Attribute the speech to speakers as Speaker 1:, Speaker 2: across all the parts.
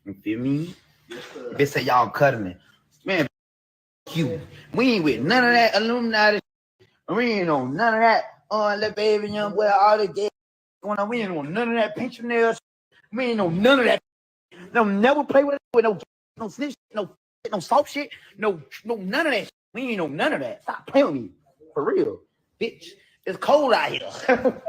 Speaker 1: You feel me? They say y'all cutting it. Man, you. We ain't with none of that Illuminati. We ain't on none of that. Lil Baby, young boy, all the gay going on. We ain't on none of that fingernails. We ain't on none of that. Don't never play with no snitch, no soft shit, no none of that shit. We ain't on none of that. Stop playing with me. For real. Bitch. It's cold out here.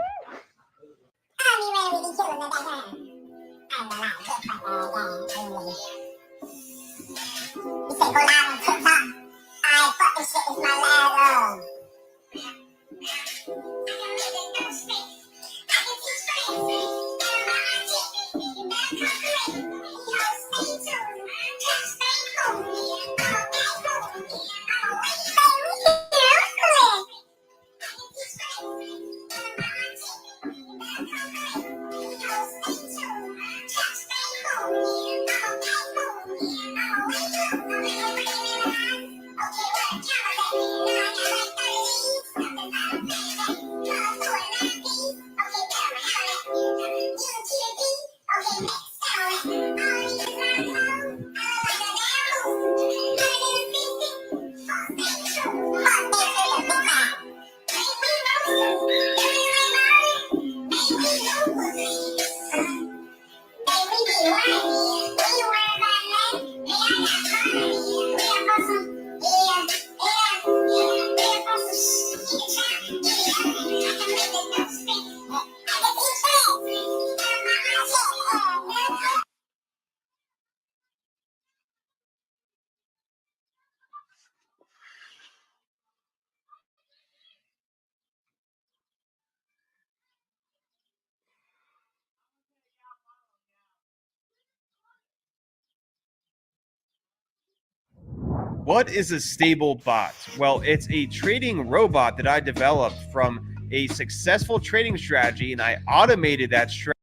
Speaker 2: What is a stable bot? Well, it's a trading robot that I developed from a successful trading strategy, and I automated that strategy.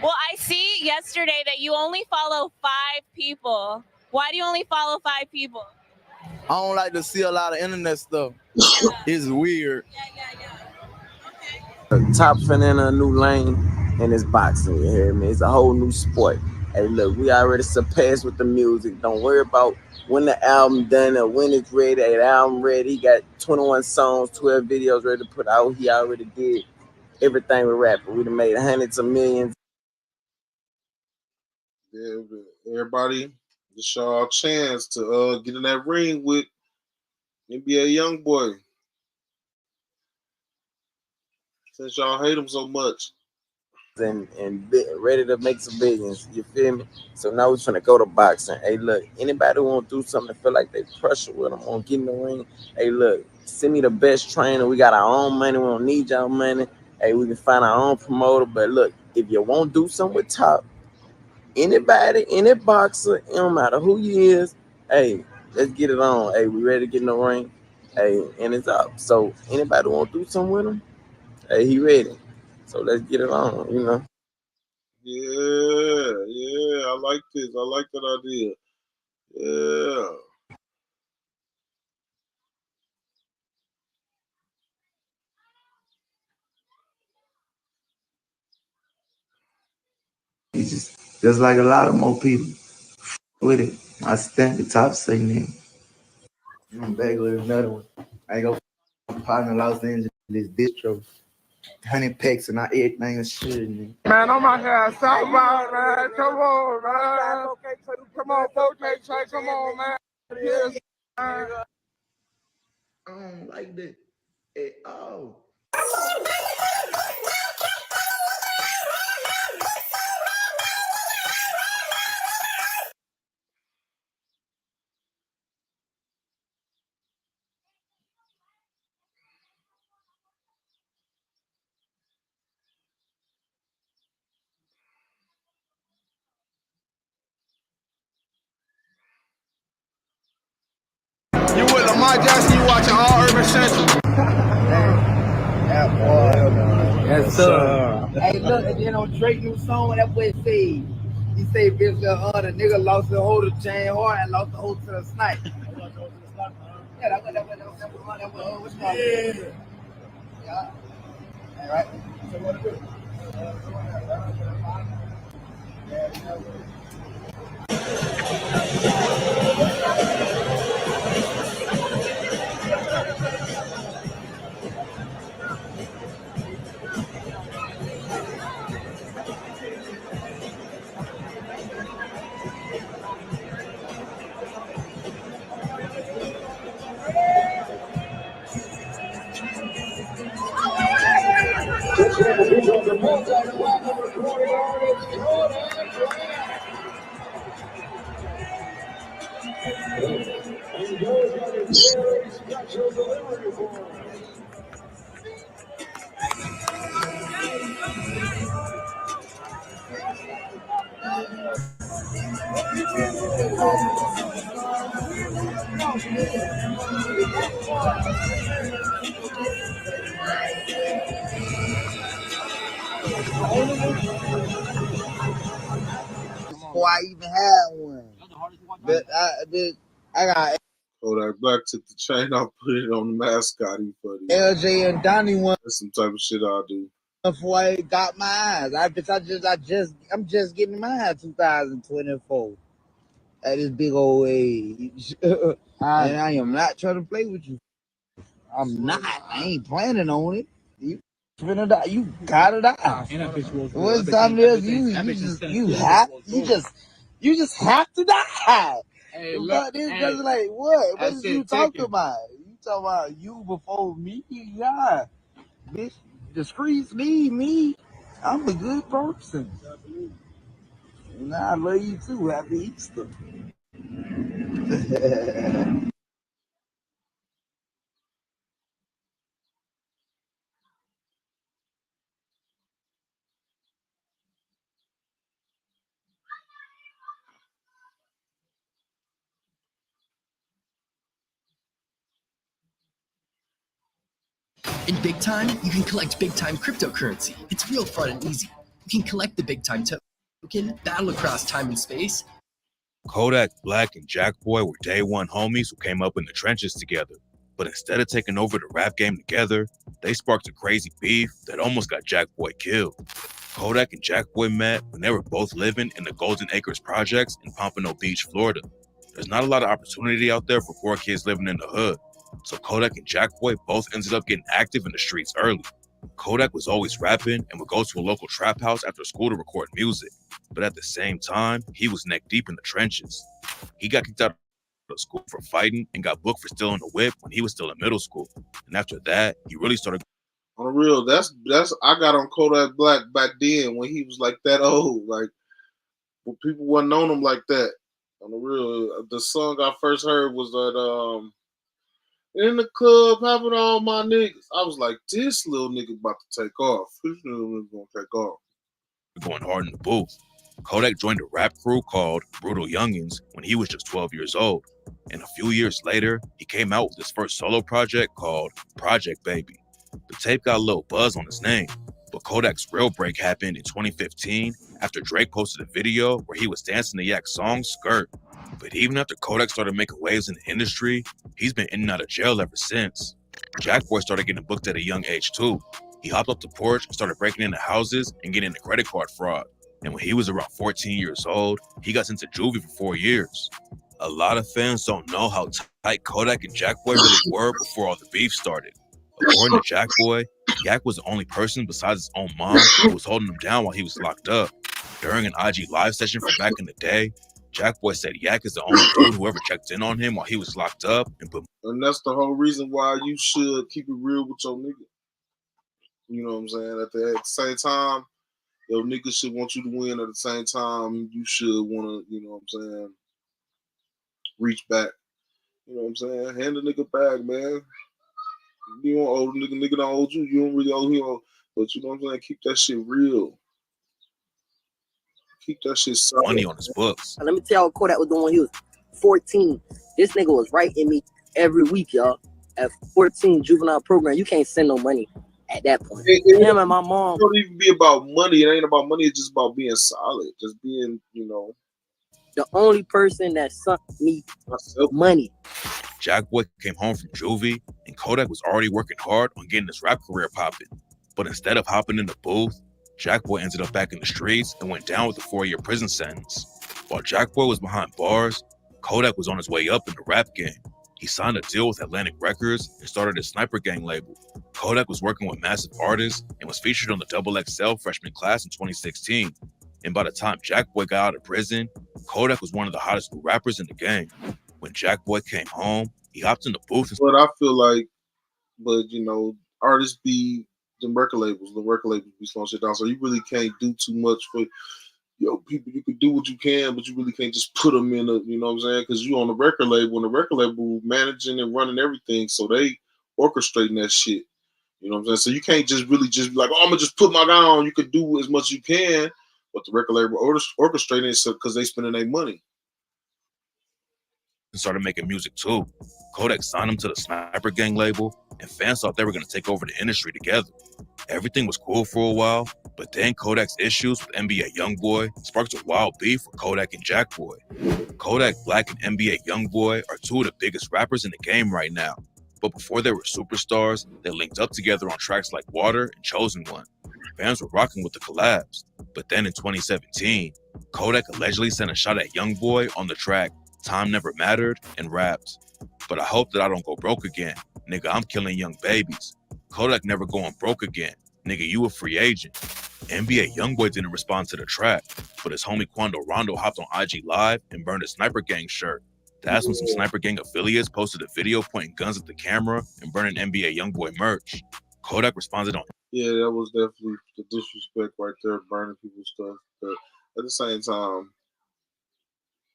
Speaker 3: Well, I see yesterday that you only follow 5 people. Why do you only follow 5 people?
Speaker 4: I don't like to see a lot of internet stuff. It's weird.
Speaker 3: Okay.
Speaker 5: Top finna in a new lane, and it's boxing. You hear me? It's a whole new sport. Hey, look, we already surpassed with the music. Don't worry about when the album done or when it's ready. Hey, the album ready. He got 21 songs, 12 videos ready to put out. He already did everything with rapping. We done made hundreds of millions.
Speaker 6: Yeah, everybody, this y'all chance to get in that ring with NBA YoungBoy. Since y'all hate him so much.
Speaker 5: And ready to make some billions, you feel me? So now we're trying to go to boxing. Hey, look, anybody who want to do something feel like they pressure with them on getting the ring, hey, look, send me the best trainer. We got our own money. We don't need y'all money. Hey, we can find our own promoter. But look, if you won't do something with Top, anybody, any boxer, it don't matter who you is, hey, let's get it on. Hey, we ready to get in the ring. Hey, and it's up. So anybody who want to do something with him, hey, he ready. So let's get it on, you know.
Speaker 6: Yeah, I like this. I like that idea. Yeah.
Speaker 7: It's just like a lot of more people with it. I stand the top saying that. I'm back with another one. I go partner Los Angeles distro. 100 packs and not everything and shit. Man,
Speaker 8: I'm out here southbound, man. Come on, man. Come on, folks, come on, man. Yes, man.
Speaker 7: I don't like that at all.
Speaker 8: You with Lamar Jackson, you watching All Urban Central.
Speaker 7: That boy.
Speaker 5: Yes, sir.
Speaker 1: Hey, look, and then on Drake new song, that boy say, he say, bitch, the nigga lost the hold of Jane Hart and lost the hold to the snipe. Yeah, that was what's called. Yeah. All right. So what to do? Before I even had one. But I got
Speaker 6: Kodak Black took the chain off, put it on the mascot. He funny.
Speaker 1: LJ and Donnie one
Speaker 6: That's some type of shit I'll do.
Speaker 1: before I got my eyes. I'm just getting mine 2024 at this big old age. And I am not trying to play with you. I'm not. I ain't planning on it. You finna die. You gotta die. What time it is? You just have to die. Hey, look, this doesn't like what? What is you talking about? You talking about you before me? Yeah, bitch. The streets need me. I'm a good person. And I love you too. Happy Easter.
Speaker 9: In Big Time, you can collect Big Time cryptocurrency. It's real fun and easy. You can collect the Big Time token, battle across time and space.
Speaker 10: Kodak Black and Jack Boy were day one homies who came up in the trenches together. But instead of taking over the rap game together, they sparked a crazy beef that almost got Jack Boy killed. Kodak and Jack Boy met when they were both living in the Golden Acres projects in Pompano Beach, Florida. There's not a lot of opportunity out there for poor kids living in the hood. So Kodak and Jack Boy both ended up getting active in the streets early. Kodak was always rapping and would go to a local trap house after school to record music. But at the same time, he was neck deep in the trenches. He got kicked out of school for fighting and got booked for stealing a whip when he was still in middle school. And after that, he really started.
Speaker 6: On the real, that's I got on Kodak Black back then when he was like that old. Like, when people wasn't on him like that. On the real, the song I first heard was that in the club, having all my niggas. I was like, this little nigga about to take off. This little nigga gonna take off.
Speaker 10: Going hard in the booth. Kodak joined a rap crew called Brutal Youngins when he was just 12 years old. And a few years later, he came out with his first solo project called Project Baby. The tape got a little buzz on his name, but Kodak's real break happened in 2015 after Drake posted a video where he was dancing to Yak's song Skirt. But even after Kodak started making waves in the industry, he's been in and out of jail ever since. Jack Boy started getting booked at a young age too. He hopped up the porch and started breaking into houses and getting into credit card fraud. And when he was around 14 years old, he got sent to juvie for 4 years. A lot of fans don't know how tight Kodak and Jack Boy really were before all the beef started. According to Jack Boy, Yak was the only person besides his own mom who was holding him down while he was locked up. During an IG live session from back in the day, Jack Boy said Yak is the only dude who ever checked in on him while he was locked up.
Speaker 6: And that's the whole reason why you should keep it real with your nigga. You know what I'm saying? At the same time, your nigga should want you to win. At the same time, you should want to, you know what I'm saying, reach back. You know what I'm saying? Hand the nigga back, man. You don't owe the nigga don't owe you. You don't really owe him. But you know what I'm saying? Keep that shit real. Keep that shit solid.
Speaker 10: Money on his books.
Speaker 11: Let me tell you what Kodak was doing when he was 14. This nigga was writing me every week, y'all. At 14, juvenile program, you can't send no money at that point. Him and my mom.
Speaker 6: It don't even be about money. It ain't about money. It's just about being solid. Just being, you know.
Speaker 11: The only person that sent me money.
Speaker 10: Jack Boy came home from juvie, and Kodak was already working hard on getting his rap career popping. But instead of hopping in the booth, Jack Boy ended up back in the streets and went down with a 4-year prison sentence. While Jack Boy was behind bars, Kodak was on his way up in the rap game. He signed a deal with Atlantic Records and started his Sniper Gang label. Kodak was working with massive artists and was featured on the XXL freshman class in 2016. And by the time Jack Boy got out of prison, Kodak was one of the hottest new rappers in the game. When Jack Boy came home, he hopped in the booth.
Speaker 6: But I feel like, artists be the record labels be slowing shit down. So you really can't do too much for people. You can do what you can, but you really can't just put them in you know what I'm saying? Because you on the record label, and the record label managing and running everything, so they orchestrating that shit. You know what I'm saying? So you can't just really just be like, oh, I'm gonna just put my guy on. You can do as much as you can, but the record label orchestrating it because they spending their money.
Speaker 10: And started making music too. Kodak signed him to the Sniper Gang label, and fans thought they were going to take over the industry together. Everything was cool for a while, but then Kodak's issues with NBA YoungBoy sparked a wild beef with Kodak and Jack Boy. Kodak Black and NBA YoungBoy are two of the biggest rappers in the game right now, but before they were superstars, they linked up together on tracks like Water and Chosen One. Fans were rocking with the collabs, but then in 2017, Kodak allegedly sent a shot at YoungBoy on the track Time Never Mattered and raps. But I hope that I don't go broke again. Nigga, I'm killing young babies. Kodak never going broke again. Nigga, you a free agent. NBA YoungBoy didn't respond to the track, but his homie Quando Rondo hopped on IG Live and burned a Sniper Gang shirt. That's when some Sniper Gang affiliates posted a video pointing guns at the camera and burning NBA YoungBoy merch. Kodak responded on.
Speaker 6: Yeah, that was definitely the disrespect right there, burning people's stuff. But at the same time,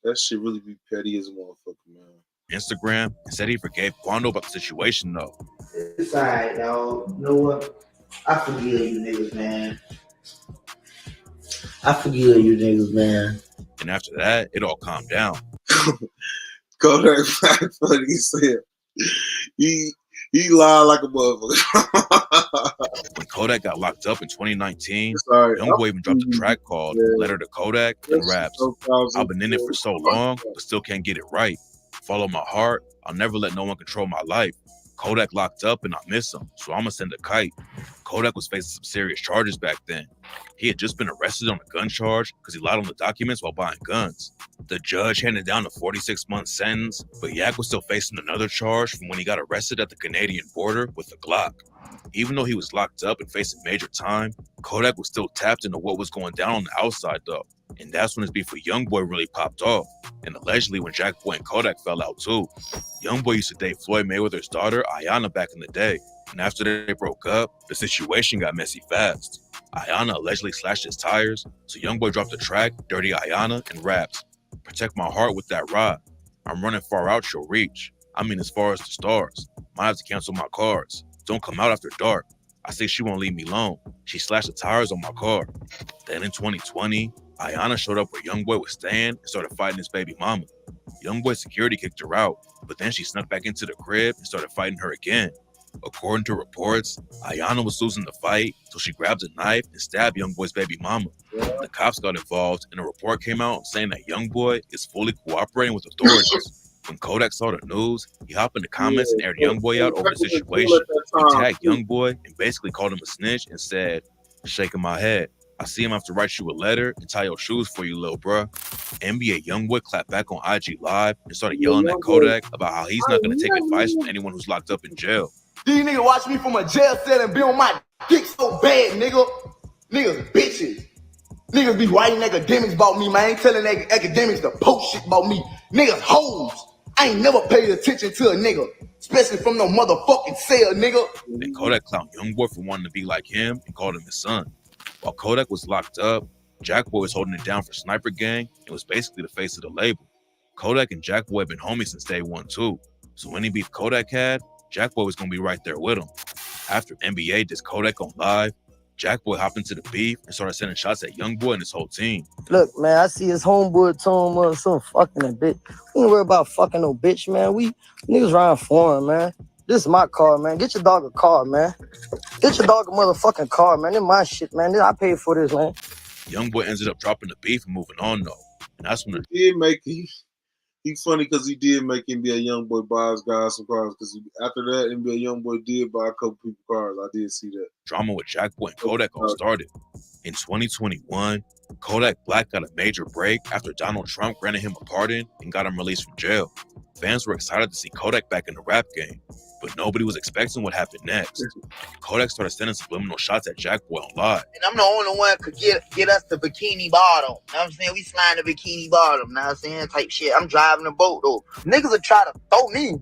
Speaker 6: that shit really be petty as a motherfucker, man.
Speaker 10: Instagram and said he forgave Quando about the situation though.
Speaker 1: It's alright, dog. You know what? I forgive you niggas, man.
Speaker 10: And after that, it all calmed down.
Speaker 6: Kodak Black funny, he said he lied like a motherfucker.
Speaker 10: When Kodak got locked up in 2019, YoungBoy even dropped a track called Letter to Kodak and raps. I've been in it for so long, but still can't get it right. Follow my heart. I'll never let no one control my life. Kodak locked up and I miss him, so I'ma send a kite. Kodak was facing some serious charges back then. He had just been arrested on a gun charge because he lied on the documents while buying guns. The judge handed down a 46-month sentence, but Yak was still facing another charge from when he got arrested at the Canadian border with a Glock. Even though he was locked up and facing major time, Kodak was still tapped into what was going down on the outside though. And that's when his beef with YoungBoy really popped off. And allegedly when Jack Boy and Kodak fell out too. YoungBoy used to date Floyd Mayweather's daughter, Ayanna, back in the day. And after they broke up, the situation got messy fast. Ayanna allegedly slashed his tires, so YoungBoy dropped the track, Dirty Ayanna, and raps. Protect my heart with that rod. I'm running far out your reach. I mean as far as the stars. Might have to cancel my cards. Don't come out after dark. I say she won't leave me alone. She slashed the tires on my car. Then in 2020, Ayanna showed up where YoungBoy was staying and started fighting his baby mama. YoungBoy's security kicked her out, but then she snuck back into the crib and started fighting her again. According to reports, Ayanna was losing the fight, so she grabbed a knife and stabbed YoungBoy's baby mama. The cops got involved, and a report came out saying that YoungBoy is fully cooperating with authorities. When Kodak saw the news, he hopped in the comments and aired YoungBoy out over the situation. He tagged YoungBoy and basically called him a snitch and said, shaking my head, I see him have to write you a letter and tie your shoes for you, little bruh. NBA YoungBoy clapped back on IG Live and started yelling at Kodak about how he's not going to take advice from anyone who's locked up in jail.
Speaker 8: These niggas watch me from a jail cell and be on my dick so bad, nigga. Niggas bitches. Niggas be writing academics about me, man. I ain't telling academics to post shit about me. Niggas hoes. I ain't never paid attention to a nigga, especially from no motherfucking cell, nigga.
Speaker 10: Then Kodak clowned YoungBoy for wanting to be like him and called him his son. While Kodak was locked up, Jack Boy was holding it down for Sniper Gang and was basically the face of the label. Kodak and Jack Boy have been homies since day one too, so any beef Kodak had, Jack Boy was gonna be right there with him. After NBA did Kodak on Live, Jack Boy hopped into the beef and started sending shots at YoungBoy and his whole team.
Speaker 11: Look, man, I see his homeboy telling him some fucking a bitch. We ain't worry about fucking no bitch, man. We niggas riding for him, man. This is my car, man. Get your dog a car, man. Get your dog a motherfucking car, man. This my shit, man. I paid for this, man.
Speaker 10: YoungBoy ended up dropping the beef and moving on though. And that's when
Speaker 6: He's funny because he did make NBA YoungBoy buy his guys some cars. Because after that, NBA YoungBoy did buy a couple people cars. I did see that.
Speaker 10: Drama with Jack Boy and Kodak all started. In 2021, Kodak Black got a major break after Donald Trump granted him a pardon and got him released from jail. Fans were excited to see Kodak back in the rap game, but nobody was expecting what happened next. Kodak started sending subliminal shots at Jackboy on live.
Speaker 1: And I'm the only one could get us the bikini bottom. Know what I'm saying? We slide the bikini bottom. Know what I'm saying? Type shit. I'm driving the boat though. Niggas will try to throw me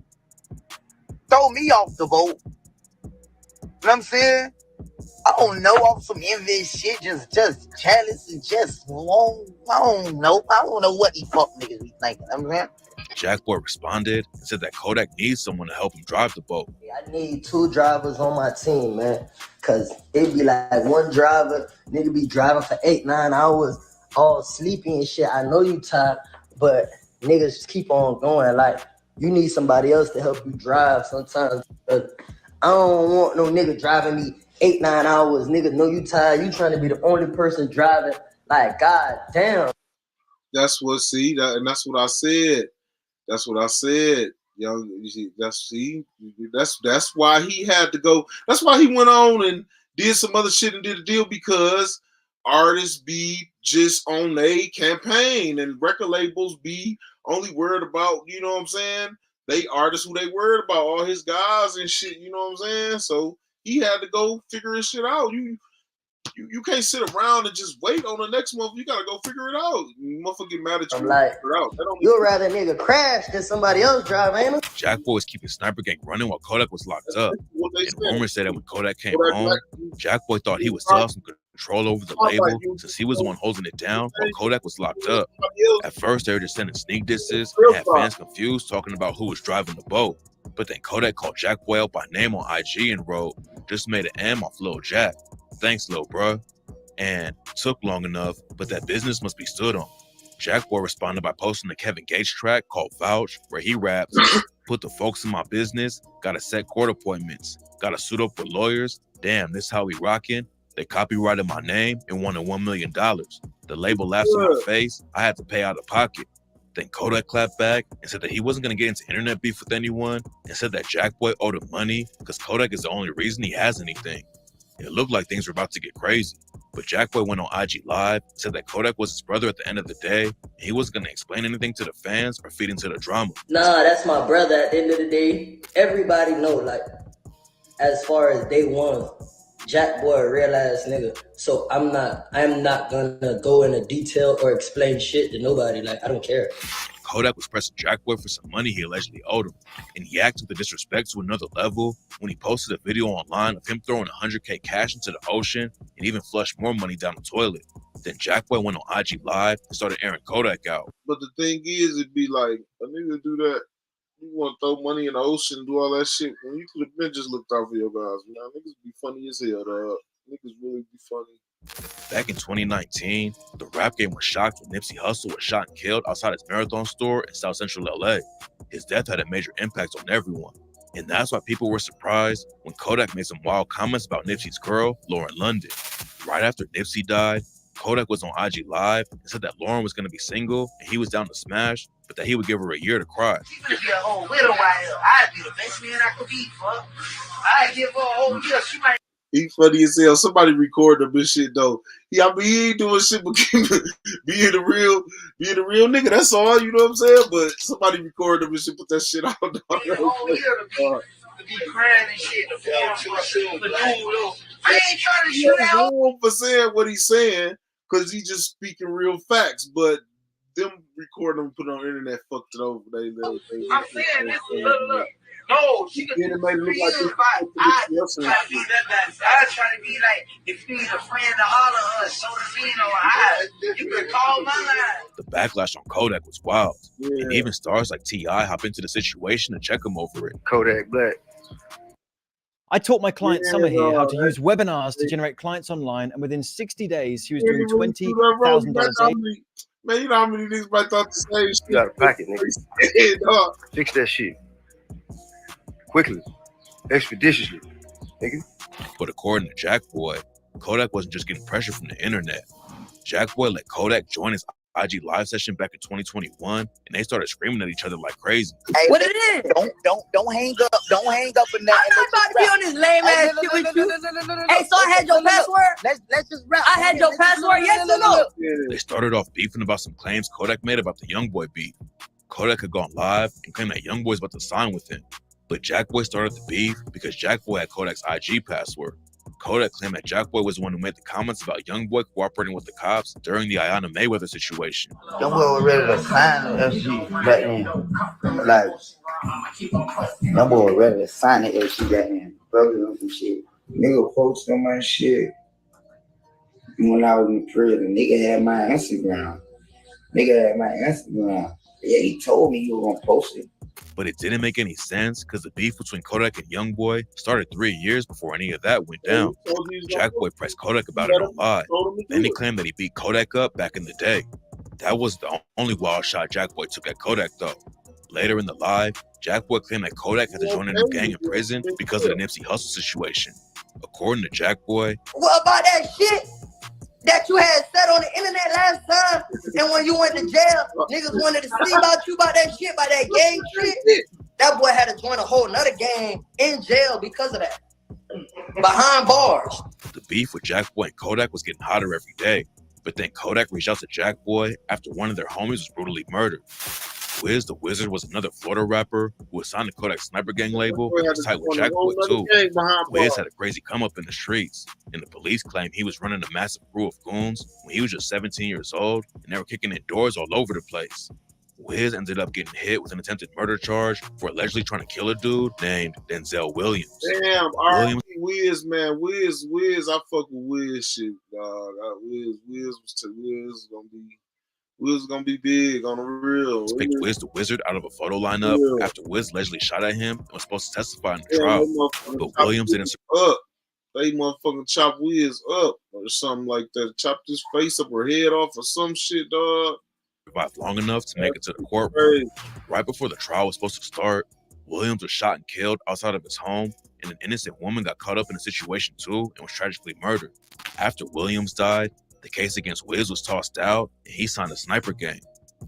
Speaker 1: off the boat. You know what I'm saying? I don't know, off some envious shit, just jealous and just I don't know what these fuck niggas be thinking. You know what I'm saying?
Speaker 10: Jackboy responded and said that Kodak needs someone to help him drive the boat.
Speaker 11: I need 2 drivers on my team, man. Cause it be like one driver, nigga be driving for 8-9 hours, all sleepy and shit. I know you tired, but niggas just keep on going. Like, you need somebody else to help you drive sometimes. I don't want no nigga driving me 8-9 hours. Nigga know you tired. You trying to be the only person driving. Like, god damn.
Speaker 6: That's what and that's what I said. That's what I said. Young, that's why he had to go. That's why he went on and did some other shit and did a deal, because artists be just on a campaign and record labels be only worried about, you know what I'm saying? They artists who they worried about, all his guys and shit, you know what I'm saying? So he had to go figure his shit out. You can't sit around and just wait on the next month. You gotta go figure it out. Motherfucker get mad at you.
Speaker 11: I'm like, you'd rather nigga crash than somebody else drive, ain't it?
Speaker 10: Jackboy was keeping Sniper Gang running while Kodak was locked up. And rumors said that when Kodak came home, Jackboy thought he would still have some control over the label since he was the one holding it down while Kodak was locked up. At first, they were just sending sneak disses and had fans confused talking about who was driving the boat. But then Kodak called Jackboy out by name on IG and wrote, "Just made an M off Lil Jack. Thanks, Lil Bruh." And took long enough, but that business must be stood on. Jackboy responded by posting the Kevin Gates track called Vouch, where he raps, "Put the folks in my business, gotta set court appointments, gotta suit up with lawyers, damn, this how we rockin'. They copyrighted my name and wanted $1 million. The label laughs in my face, I had to pay out of pocket." Then Kodak clapped back and said that he wasn't going to get into internet beef with anyone, and said that Jackboy owed him money because Kodak is the only reason he has anything. It looked like things were about to get crazy, but Jackboy went on IG Live and said that Kodak was his brother at the end of the day, and he wasn't going to explain anything to the fans or feed into the drama.
Speaker 11: Nah, that's my brother at the end of the day. Everybody know, like, as far as day one, Jackboy a real ass nigga. So I'm not gonna go into detail or explain shit to nobody. Like, I don't care.
Speaker 10: Kodak was pressing Jackboy for some money he allegedly owed him, and he acted the disrespect to another level when he posted a video online of him throwing $100K cash into the ocean and even flushed more money down the toilet. Then Jackboy went on IG Live and started airing Kodak out.
Speaker 6: But the thing is, it'd be like, a nigga do that, you want to throw money in the ocean and do all that shit, when you could have been just looked out for your guys, man. Niggas be funny as hell, dog. Niggas really be funny.
Speaker 10: Back in 2019, the rap game was shocked when Nipsey Hussle was shot and killed outside his Marathon store in South Central LA. His death had a major impact on everyone, and that's why people were surprised when Kodak made some wild comments about Nipsey's girl, Lauren London. Right after Nipsey died, Kodak was on IG Live and said that Lauren was going to be single and he was down to smash, but that he would give her a year to cry.
Speaker 1: She's gonna be a whole widow out here. I'd be the best man I could be, fuck. I'd give her a whole year. She might.
Speaker 6: He funny as hell. Somebody record him and shit though. He ain't doing shit but being a real nigga. That's all, you know what I'm saying? But somebody record him and shit, put that shit out.
Speaker 1: The whole year to be crying and shit. I ain't trying to shoot out.
Speaker 6: For saying what he's saying, because he just speaking real facts. But them recording him and put it on the internet fucked it over.
Speaker 1: I'm saying this is look. No, she could be I try to be like, if you need a friend to holler her, so you could call my line.
Speaker 10: The backlash on Kodak was wild, and even stars like T.I. hop into the situation to check him over it.
Speaker 12: Kodak Black.
Speaker 13: I taught my client Summer here how to use webinars to generate clients online, and within 60 days, he was doing $20,000 a day.
Speaker 6: Man, you know how many niggas might thought the same shit.
Speaker 12: You got a packet, nigga. Fix that shit. Quickly. Expeditiously, nigga.
Speaker 10: But according to Jackboy, Kodak wasn't just getting pressure from the internet. Jackboy let Kodak join his IG live session back in 2021, and they started screaming at each other like crazy.
Speaker 1: Hey,
Speaker 11: What it is?
Speaker 1: Don't hang up. Don't hang up in that.
Speaker 11: I'm not about to be on this lame ass shit with you. Hey, so I had your password?
Speaker 1: Let's just rap.
Speaker 11: I had your password, yes or no?
Speaker 10: They started off beefing about some claims Kodak made about the YoungBoy beef. Kodak had gone live and claimed that YoungBoy was about to sign with him. But Jackboy started the beef because Jackboy had Kodak's IG password. Kodak claimed that Jackboy was the one who made the comments about YoungBoy cooperating with the cops during the Ayanna Mayweather situation.
Speaker 1: YoungBoy was ready to sign the FG back then. Like, YoungBoy was ready to sign the FG back then. Brothers and some shit. Nigga posted on my shit when I was in prison. Nigga had my Instagram. Yeah, he told me he was gonna post it.
Speaker 10: But it didn't make any sense because the beef between Kodak and YoungBoy started 3 years before any of that went down. Jackboy pressed Kodak about it on live. Then he claimed that he beat Kodak up back in the day. That was the only wild shot Jackboy took at Kodak though. Later in the live, Jackboy claimed that Kodak had to join a new gang in prison because of the Nipsey Hussle situation. According to Jackboy,
Speaker 11: What about that shit that you had said on the internet last time, and when you went to jail, niggas wanted to see about you, about that shit, about that gang shit? That boy had to join a whole nother gang in jail because of that. Behind bars.
Speaker 10: the beef with Jackboy and Kodak was getting hotter every day. But then Kodak reached out to Jackboy after one of their homies was brutally murdered. Wiz the Wizard was another Florida rapper who was signed to Kodak's Sniper Gang label and was tight with Jackboy too. Wiz had a crazy come up in the streets, and the police claimed he was running a massive crew of goons when he was just 17 years old, and they were kicking in doors all over the place. Wiz ended up getting hit with an attempted murder charge for allegedly trying to kill a dude named Denzel Williams.
Speaker 6: Damn, R.I.P. Wiz, man. Wiz, I fuck with Wiz shit, dog. Wiz gonna be big on the real.
Speaker 10: Picked Wiz the Wizard out of a photo lineup after Wiz allegedly shot at him and was supposed to testify in the trial. But Williams didn't
Speaker 6: up. They motherfucking chop Wiz up or something like that. Chop his face up or head off or some shit, dog.
Speaker 10: Survived long enough to make it to the courtroom. Right before the trial was supposed to start, Williams was shot and killed outside of his home, and an innocent woman got caught up in the situation too and was tragically murdered. After Williams died, the case against Wiz was tossed out, and he signed a Sniper Gang.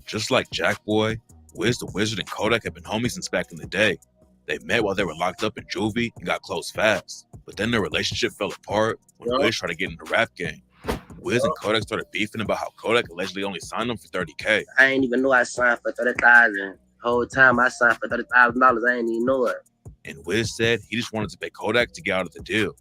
Speaker 10: Just like Jackboy, Wiz the Wizard and Kodak have been homies since back in the day. They met while they were locked up in juvie and got close fast. But then their relationship fell apart when Wiz tried to get in the rap game. Wiz and Kodak started beefing about how Kodak allegedly only signed him for $30K.
Speaker 14: I ain't even know I signed for $30,000. Whole time I signed for $30,000, I ain't even know it.
Speaker 10: And Wiz said he just wanted to pay Kodak to get out of the deal.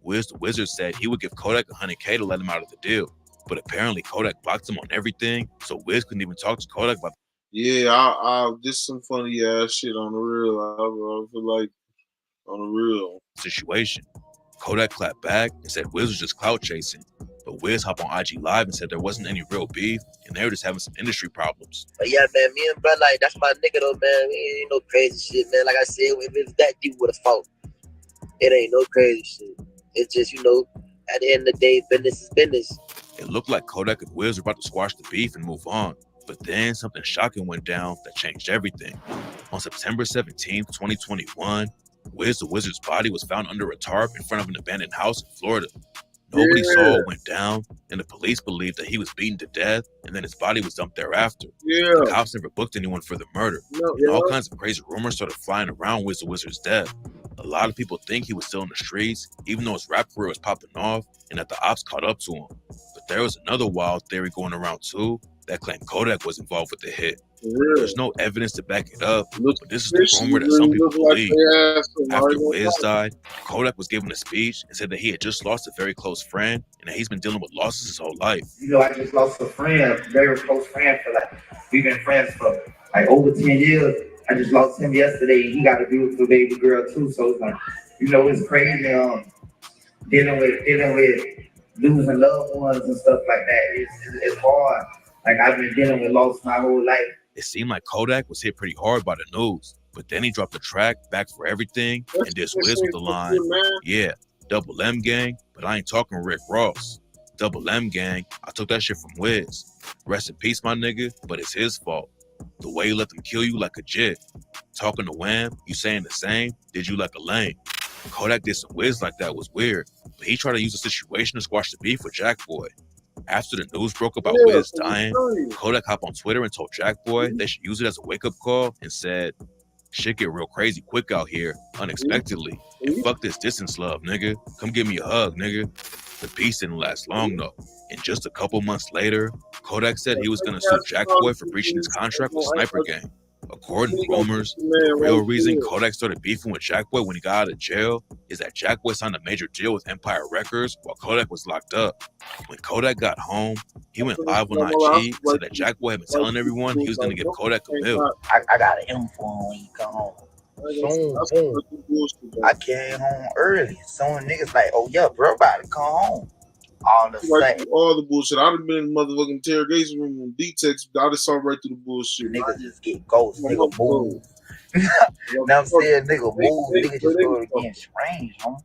Speaker 10: Wiz the Wizard said he would give Kodak $100K to let him out of the deal. But apparently Kodak blocked him on everything, so Wiz couldn't even talk to Kodak about.
Speaker 6: Yeah, I this some funny ass shit on the real. I feel like on the real
Speaker 10: situation. Kodak clapped back and said Wiz was just clout chasing. But Wiz hopped on IG Live and said there wasn't any real beef and they were just having some industry problems.
Speaker 14: But yeah, man, me and bro, like, that's my nigga though, man. We ain't no crazy shit, man. Like I said, if it's that deep with a fault, it ain't no crazy shit. It's just, you know, at the end of the day, business is business.
Speaker 10: It looked like Kodak and Wiz were about to squash the beef and move on. But then something shocking went down that changed everything. On September 17th, 2021, Wiz the Wizard's body was found under a tarp in front of an abandoned house in Florida. Nobody saw what went down, and the police believed that he was beaten to death, and then his body was dumped thereafter. The cops never booked anyone for the murder, and all kinds of crazy rumors started flying around Wiz the Wizard's death. A lot of people think he was still in the streets, even though his rap career was popping off, and that the ops caught up to him. But there was another wild theory going around too, that claimed Kodak was involved with the hit. There's no evidence to back it up, but this is the rumor that some people believe. After Wiz died, Kodak was given a speech and said that he had just lost a very close friend and that he's been dealing with losses his whole life.
Speaker 1: You know, I just lost a friend, a very close friend for like, we've been friends for like over 10 years. I just lost him yesterday. He got a beautiful baby girl too. So it's like, you know, it's crazy dealing with losing loved ones and stuff like that. It's hard. Like I've been dealing with loss my whole life.
Speaker 10: It seemed like Kodak was hit pretty hard by the news, but then he dropped the track Back for Everything and dissed Wiz with the line, yeah, Double M Gang, but I ain't talking Rick Ross. Double M Gang, I took that shit from Wiz. Rest in peace, my nigga, but it's his fault. The way you let them kill you like a jit. Talking to Wham, you saying the same, did you like a lame. Kodak did some Wiz like that was weird, but he tried to use the situation to squash the beef with Jackboy. After the news broke about Wiz dying, Kodak hopped on Twitter and told Jackboy they should use it as a wake-up call and said, "Shit get real crazy quick out here, unexpectedly. And fuck this distance love, nigga. Come give me a hug, nigga." The peace didn't last long, though. And just a couple months later, Kodak said he was going to sue Jackboy for breaching his contract with Sniper Gang. According to rumors, the real reason Kodak started beefing with Jackboy when he got out of jail is that Jackboy signed a major deal with Empire Records while Kodak was locked up. When Kodak got home, he went live on IG, said that Jackboy had been telling everyone he was going to give Kodak a mill.
Speaker 1: I got an info on when you come home. Soon. I came home early. Some niggas like, oh yeah, bro, about to come home. All the same.
Speaker 6: All the bullshit. I'd have been in the motherfucking interrogation room on D-Tex. I just saw right through the bullshit.
Speaker 1: Niggas just get ghosts. Nigga move. Now I'm saying nigga move. Nigga just go getting strange, homie.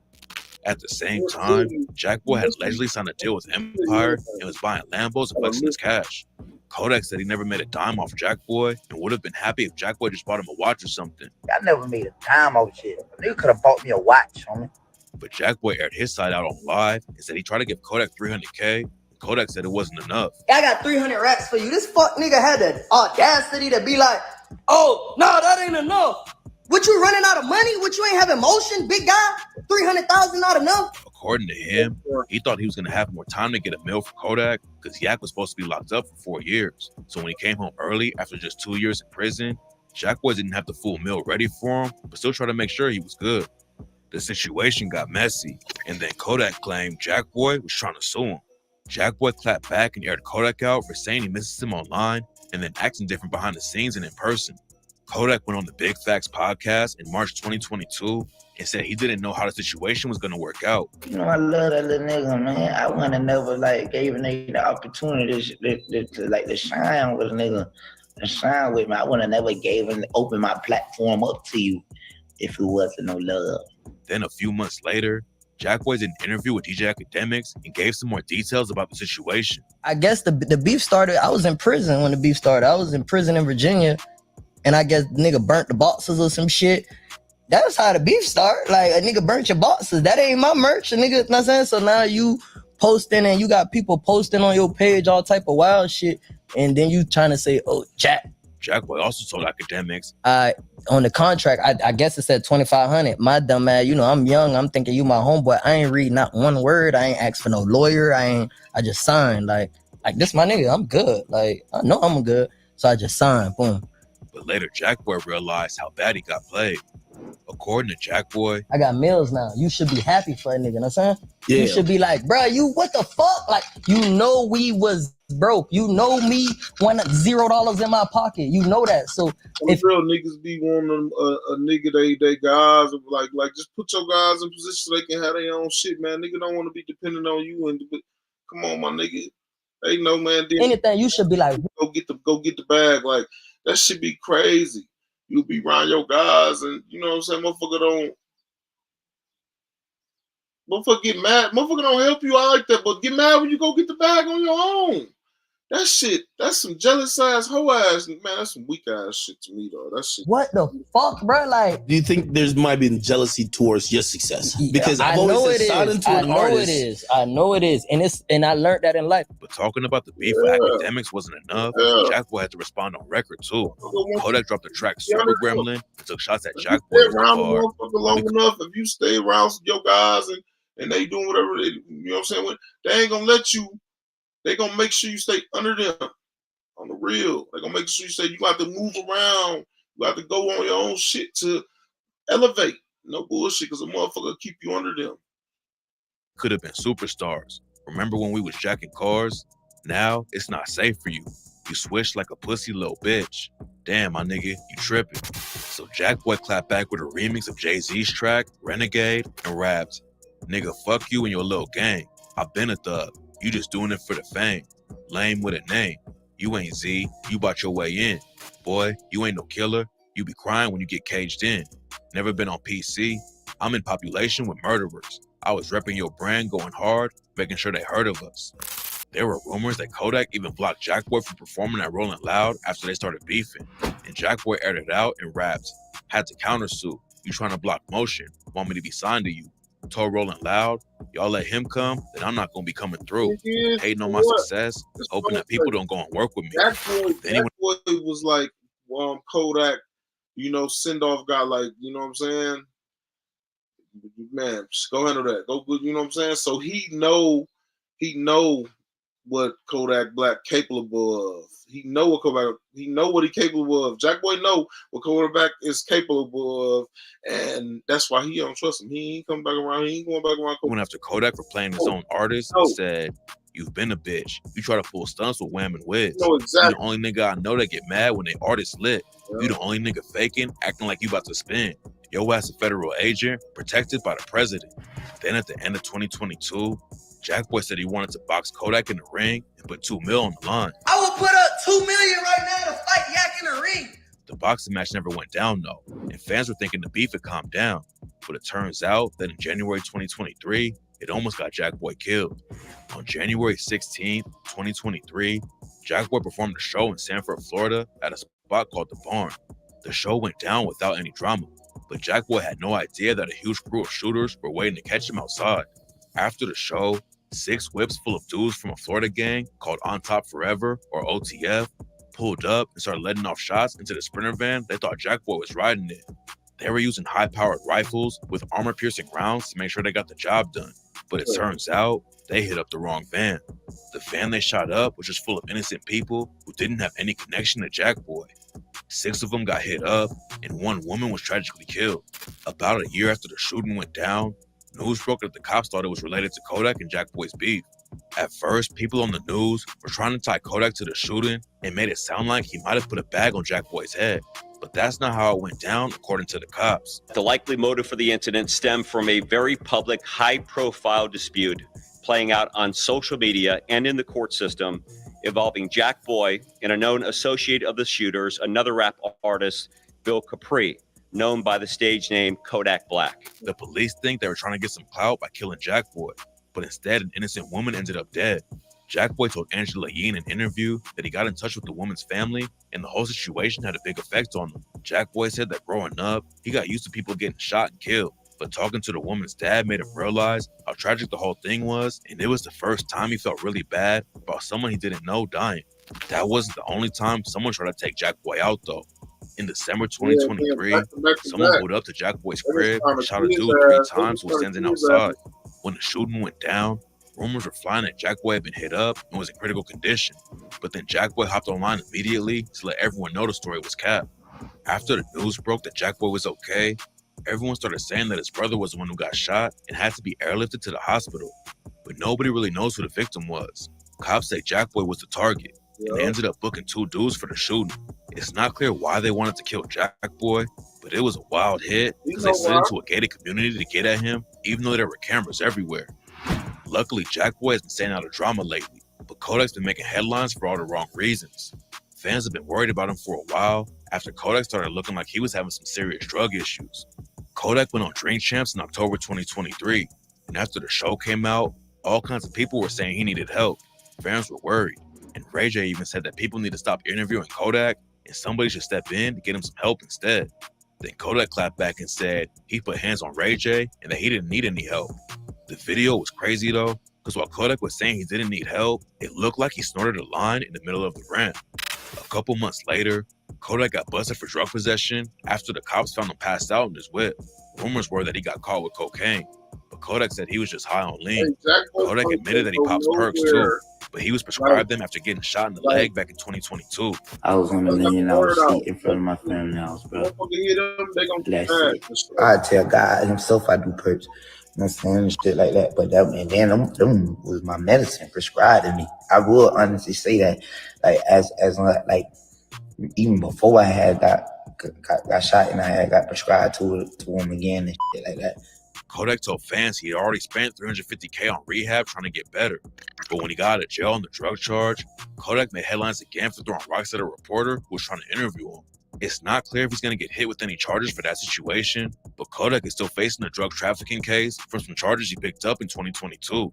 Speaker 10: At the same time, Jackboy had allegedly signed a deal with Empire and was buying Lambos and flexing his cash. Kodak said he never made a dime off Jackboy and would have been happy if Jackboy just bought him a watch or something.
Speaker 1: I never made a dime off shit. A nigga could have bought me a watch, homie.
Speaker 10: But Jackboy aired his side out on live and said he tried to give Kodak $300K. Kodak said it wasn't enough.
Speaker 11: I got 300 racks for you. This fuck nigga had the audacity to be like, oh, no, that ain't enough. What, you running out of money? What, you ain't having motion, big guy? 300,000 not enough?
Speaker 10: According to him, he thought he was going to have more time to get a mill for Kodak because Yak was supposed to be locked up for 4 years. So when he came home early after just 2 years in prison, Jackboy didn't have the full mill ready for him, but still tried to make sure he was good. The situation got messy, and then Kodak claimed Jackboy was trying to sue him. Jackboy clapped back and aired Kodak out for saying he misses him online and then acting different behind the scenes and in person. Kodak went on the Big Facts podcast in March 2022 and said he didn't know how the situation was going to work out.
Speaker 1: You know, I love that little nigga, man. I wouldn't have never, gave a nigga the opportunity to shine with a nigga, to shine with me. I wouldn't have never opened my platform up to you if it wasn't no love.
Speaker 10: Then a few months later, Jackboy did an interview with DJ Academics and gave some more details about the situation.
Speaker 11: I guess the beef started, I was in prison when the beef started. I was in prison in Virginia, and I guess the nigga burnt the boxes or some shit. That's how the beef started. Like, a nigga burnt your boxes. That ain't my merch, a nigga, you know what I'm saying? So now you posting and you got people posting on your page all type of wild shit, and then you trying to say, oh,
Speaker 10: Jackboy also told Academics,
Speaker 11: on the contract, I guess it said $2,500. My dumb ass, you know, I'm young. I'm thinking you my homeboy. I ain't read not one word. I ain't asked for no lawyer. I just signed. Like this my nigga. I'm good. Like, I know I'm good. So I just signed. Boom.
Speaker 10: But later, Jackboy realized how bad he got played. According to Jackboy,
Speaker 11: I got meals now. You should be happy for a nigga, you know what I'm saying?
Speaker 4: Yeah.
Speaker 11: You should be like, bro, you what the fuck? Like, you know we was broke. You know me when $0 in my pocket. You know that. So
Speaker 6: if real niggas be wanting a nigga they guys like just put your guys in position so they can have their own shit, man. Nigga don't want to be dependent on you but come on, my nigga. They know, man.
Speaker 11: Anything you should be like,
Speaker 6: go get the bag. Like, that should be crazy. You'll be around your guys, and you know what I'm saying? Motherfucker get mad. Motherfucker don't help you out like that, but get mad when you go get the bag on your own. That shit, that's some jealous ass, hoe ass, man. That's some weak ass shit to me, though. That shit.
Speaker 11: What the fuck, bro? Like,
Speaker 15: do you think there's might be jealousy towards your success? Because
Speaker 11: I know it is. I know it is, and I learned that in life.
Speaker 10: But talking about the beef with Academics wasn't enough. Jackboy had to respond on record too. Kodak dropped the track Super Gremlin and took shots at Jackboy.
Speaker 6: Stay around motherfucker long enough. If you stay around your guys and they doing whatever they, you know what I'm saying? They ain't gonna let you. They gonna make sure you stay under them on the real. They gonna make sure you say you got to move around. You got to go on your own shit to elevate. No bullshit, because a motherfucker keep you under them.
Speaker 10: Could have been superstars. Remember when we was jacking cars? Now it's not safe for you. You swish like a pussy little bitch. Damn, my nigga, you tripping. So Jackboy clapped back with a remix of Jay-Z's track, Renegade, and rapped, "Nigga, fuck you and your little gang. I've been a thug. You just doing it for the fame. Lame with a name. You ain't Z. You bought your way in. Boy, you ain't no killer. You be crying when you get caged in. Never been on PC. I'm in population with murderers. I was repping your brand, going hard, making sure they heard of us." There were rumors that Kodak even blocked Jackboy from performing at Rolling Loud after they started beefing. And Jackboy aired it out and rapped, "Had to countersue. You trying to block motion. Want me to be signed to you. told Rolling Loud, y'all let him come, then I'm not gonna be coming through. Hating on my
Speaker 6: What?
Speaker 10: success, hoping that people don't go and work with me.
Speaker 6: That boy was like Kodak, send off guy, like, you know what I'm saying? Man, just go handle that. Go good, you know what I'm saying? So he know what Kodak Black capable of. He know what he capable of. Jack Boy know what Kodak Black is capable of, and that's why he don't trust him. He ain't coming back around. He ain't going back around.
Speaker 10: Went after Kodak for playing his own artist and said, "You've been a bitch. You try to pull stunts with Wham and Wiz.
Speaker 6: Exactly.
Speaker 10: You the only nigga I know that get mad when they artists lit. You the only nigga faking, acting like you about to spin. Yo ass a federal agent, protected by the president." Then at the end of 2022, Jack Boy said he wanted to box Kodak in the ring and put $2 million on the line.
Speaker 11: I will put up $2 million right now to fight Yak in the ring.
Speaker 10: The boxing match never went down though, and fans were thinking the beef had calmed down. But it turns out that in January 2023, it almost got Jack Boy killed. On January 16th, 2023, Jack Boy performed a show in Sanford, Florida at a spot called The Barn. The show went down without any drama, but Jack Boy had no idea that a huge crew of shooters were waiting to catch him outside. After the show, 6 whips full of dudes from a Florida gang called On Top Forever, or OTF, pulled up and started letting off shots into the Sprinter van they thought Jack Boy was riding in. They were using high-powered rifles with armor-piercing rounds to make sure they got the job done. But it turns out they hit up the wrong van. The van they shot up was just full of innocent people who didn't have any connection to Jack Boy. 6 of them got hit up, and 1 woman was tragically killed. About a year after the shooting went down, news broke that the cops thought it was related to Kodak and Jack Boy's beef. At first, people on the news were trying to tie Kodak to the shooting and made it sound like he might have put a bag on Jack Boy's head. But that's not how it went down, according to the cops.
Speaker 16: The likely motive for the incident stemmed from a very public, high-profile dispute playing out on social media and in the court system involving Jack Boy and a known associate of the shooters, another rap artist, Bill Capri, known by the stage name Kodak Black.
Speaker 10: The police think they were trying to get some clout by killing Jack Boy, but instead an innocent woman ended up dead. Jack Boy told Angela Yee in an interview that he got in touch with the woman's family and the whole situation had a big effect on him. Jack Boy said that growing up, he got used to people getting shot and killed, but talking to the woman's dad made him realize how tragic the whole thing was, and it was the first time he felt really bad about someone he didn't know dying. That wasn't the only time someone tried to take Jack Boy out though. In December 2023, someone pulled up to Jack Boy's crib and shot a dude 3 times who was standing outside. When the shooting went down, rumors were flying that Jack Boy had been hit up and was in critical condition. But then Jack Boy hopped online immediately to let everyone know the story was capped. After the news broke that Jack Boy was okay, everyone started saying that his brother was the one who got shot and had to be airlifted to the hospital. But nobody really knows who the victim was. Cops say Jack Boy was the target, and they ended up booking 2 dudes for the shooting. It's not clear why they wanted to kill Jack Boy, but it was a wild hit because they slid into a gated community to get at him, even though there were cameras everywhere. Luckily, Jack Boy has been staying out of drama lately, but Kodak's been making headlines for all the wrong reasons. Fans have been worried about him for a while after Kodak started looking like he was having some serious drug issues. Kodak went on Drink Champs in October 2023, and after the show came out, all kinds of people were saying he needed help. Fans were worried, and Ray J even said that people need to stop interviewing Kodak and somebody should step in to get him some help instead. Then Kodak clapped back and said he put hands on Ray J and that he didn't need any help. The video was crazy though, because while Kodak was saying he didn't need help, it looked like he snorted a line in the middle of the ramp. A couple months later, Kodak got busted for drug possession after the cops found him passed out in his whip. Rumors were that he got caught with cocaine, but Kodak said he was just high on lean. Kodak admitted that he pops perks too, but he was prescribed them after getting shot in the leg back in 2022.
Speaker 1: I was on $1 million seat in front of my family house, bro. That's it. I tell God himself I do perks. You know what I'm saying? And shit like that. But that, and then them was my medicine prescribed to me. I will honestly say that, like, as like, even before I had got shot and I had got prescribed to him again and shit like that.
Speaker 10: Kodak told fans he had already spent $350K on rehab trying to get better. But when he got out of jail on the drug charge, Kodak made headlines again for throwing rocks at a reporter who was trying to interview him. It's not clear if he's going to get hit with any charges for that situation, but Kodak is still facing a drug trafficking case from some charges he picked up in 2022.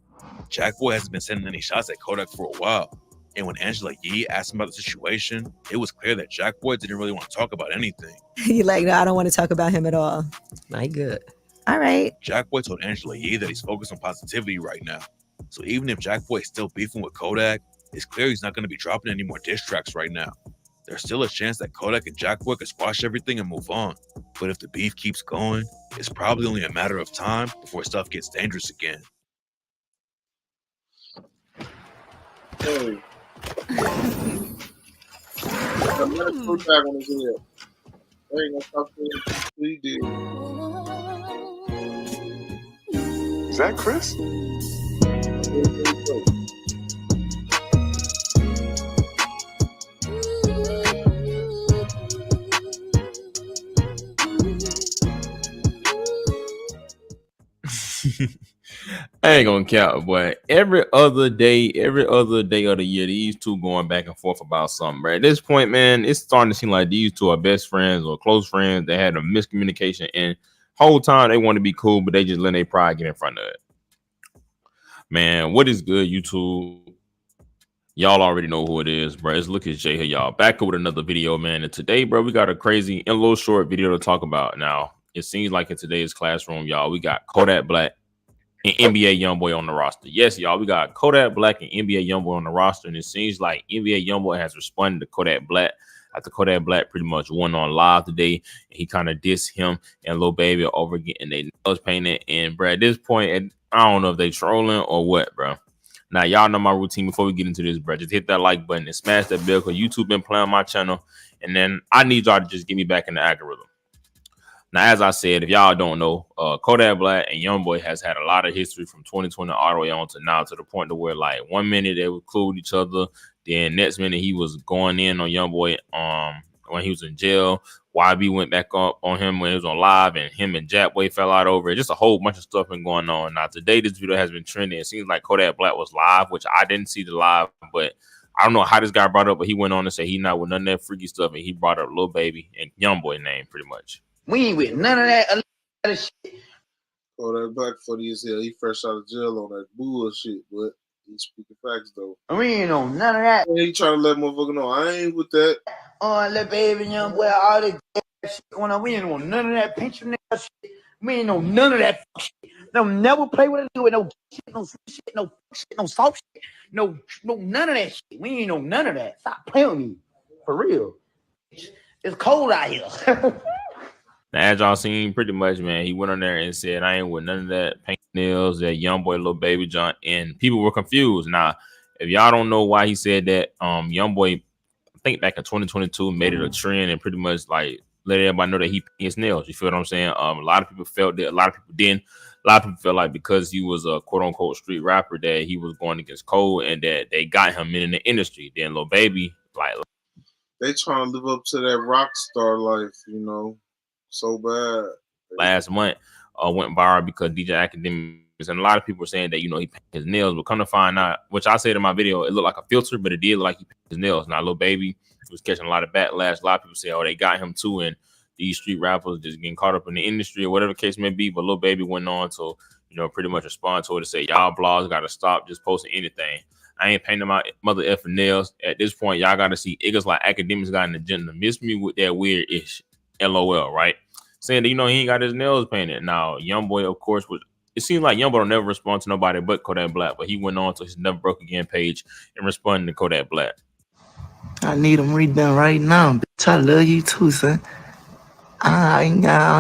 Speaker 10: Jack Boy hasn't been sending any shots at Kodak for a while. And when Angela Yee asked him about the situation, it was clear that Jack Boy didn't really want to talk about anything.
Speaker 17: He like, no, I don't want to talk about him at all. Not good. All right.
Speaker 10: Jackboy told Angela Yee that he's focused on positivity right now. So even if Jackboy is still beefing with Kodak, it's clear he's not going to be dropping any more diss tracks right now. There's still a chance that Kodak and Jackboy could squash everything and move on. But if the beef keeps going, it's probably only a matter of time before stuff gets dangerous again.
Speaker 6: Hey. I'm not put back on his head. There ain't no stop saying he did.
Speaker 12: Is that Chris?
Speaker 18: I ain't gonna count, but every other day of the year, these two going back and forth about something, bro. At this point, man, it's starting to seem like these two are best friends or close friends. They had a miscommunication, and whole time they want to be cool, but they just let their pride get in front of it. Man, what is good, YouTube? Y'all already know who it is, bro. It's Look at Jay here, y'all. Back with another video, man. And today, bro, we got a crazy and a little short video to talk about. Now, it seems like in today's classroom, y'all, we got Kodak Black and NBA YoungBoy on the roster. Yes, y'all, we got Kodak Black and NBA YoungBoy on the roster, and it seems like NBA YoungBoy has responded to Kodak Black after Kodak Black pretty much went on live today, and he kind of dissed him and Lil Baby over getting their nails painted. And bro, at this point, I don't know if they trolling or what, bro. Now, y'all know my routine before we get into this, bro. Just hit that like button and smash that bell because YouTube been playing my channel, and then I need y'all to just get me back in the algorithm. Now, as I said, if y'all don't know, Kodak Black and YoungBoy has had a lot of history from 2020 all the way on to now, to the point to where, like, 1 minute they would cool with each other, then next minute he was going in on YoungBoy when he was in jail. YB went back up on him when he was on live, and him and Jackboy fell out over it. Just a whole bunch of stuff been going on. Now, today this video has been trending. It seems like Kodak Black was live, which I didn't see the live, but I don't know how this guy brought up, but he went on to say he not with none of that freaky stuff, and he brought up Lil Baby and YoungBoy name pretty much.
Speaker 1: We ain't with none of that shit.
Speaker 6: Kodak Black funny as hell. He fresh out of jail on that bullshit, but he's speaking facts though.
Speaker 1: We ain't on none of that.
Speaker 6: He trying to let motherfucker know I ain't with that.
Speaker 1: Lil Baby, YoungBoy, all that shit going on. We ain't on none of that pinch your nail shit. We ain't on none of that shit. Don't never play with it with no shit, no shit, no shit, no soft shit, no none of that shit. We ain't on none of that. Stop playing with me, for real. It's cold out here.
Speaker 18: Now, as y'all seen, pretty much, man, he went on there and said, I ain't with none of that paint nails, that YoungBoy, Lil Baby John, and people were confused. Now, if y'all don't know why he said that, YoungBoy, I think back in 2022, made it a trend and pretty much like let everybody know that he painted his nails. You feel what I'm saying? A lot of people felt that, a lot of people didn't. A lot of people felt like because he was a quote unquote street rapper that he was going against code and that they got him in the industry. Then Lil Baby, like,
Speaker 6: they trying to live up to that rock star life, you know. So bad.
Speaker 18: Last month went viral because DJ Academics, and a lot of people were saying that, you know, he painted his nails, but come to find out, which I said in my video, it looked like a filter, but it did look like he painted his nails. Now, Lil Baby was catching a lot of backlash. A lot of people say, oh, they got him too, and these street rappers just getting caught up in the industry or whatever the case may be. But Lil Baby went on to, you know, pretty much respond to it to say, y'all blogs got to stop just posting anything. I ain't painting my mother effing nails. At this point, y'all got to see niggas like Academics got an agenda. Miss me with that weird ish. LOL, right? Saying that, you know, he ain't got his nails painted. Now, YoungBoy, of course, it seems like YoungBoy don't never respond to nobody but Kodak Black, but he went on to his Never Broke Again page and responded to Kodak Black.
Speaker 7: I need them redone right now, bitch. I love you too, son. I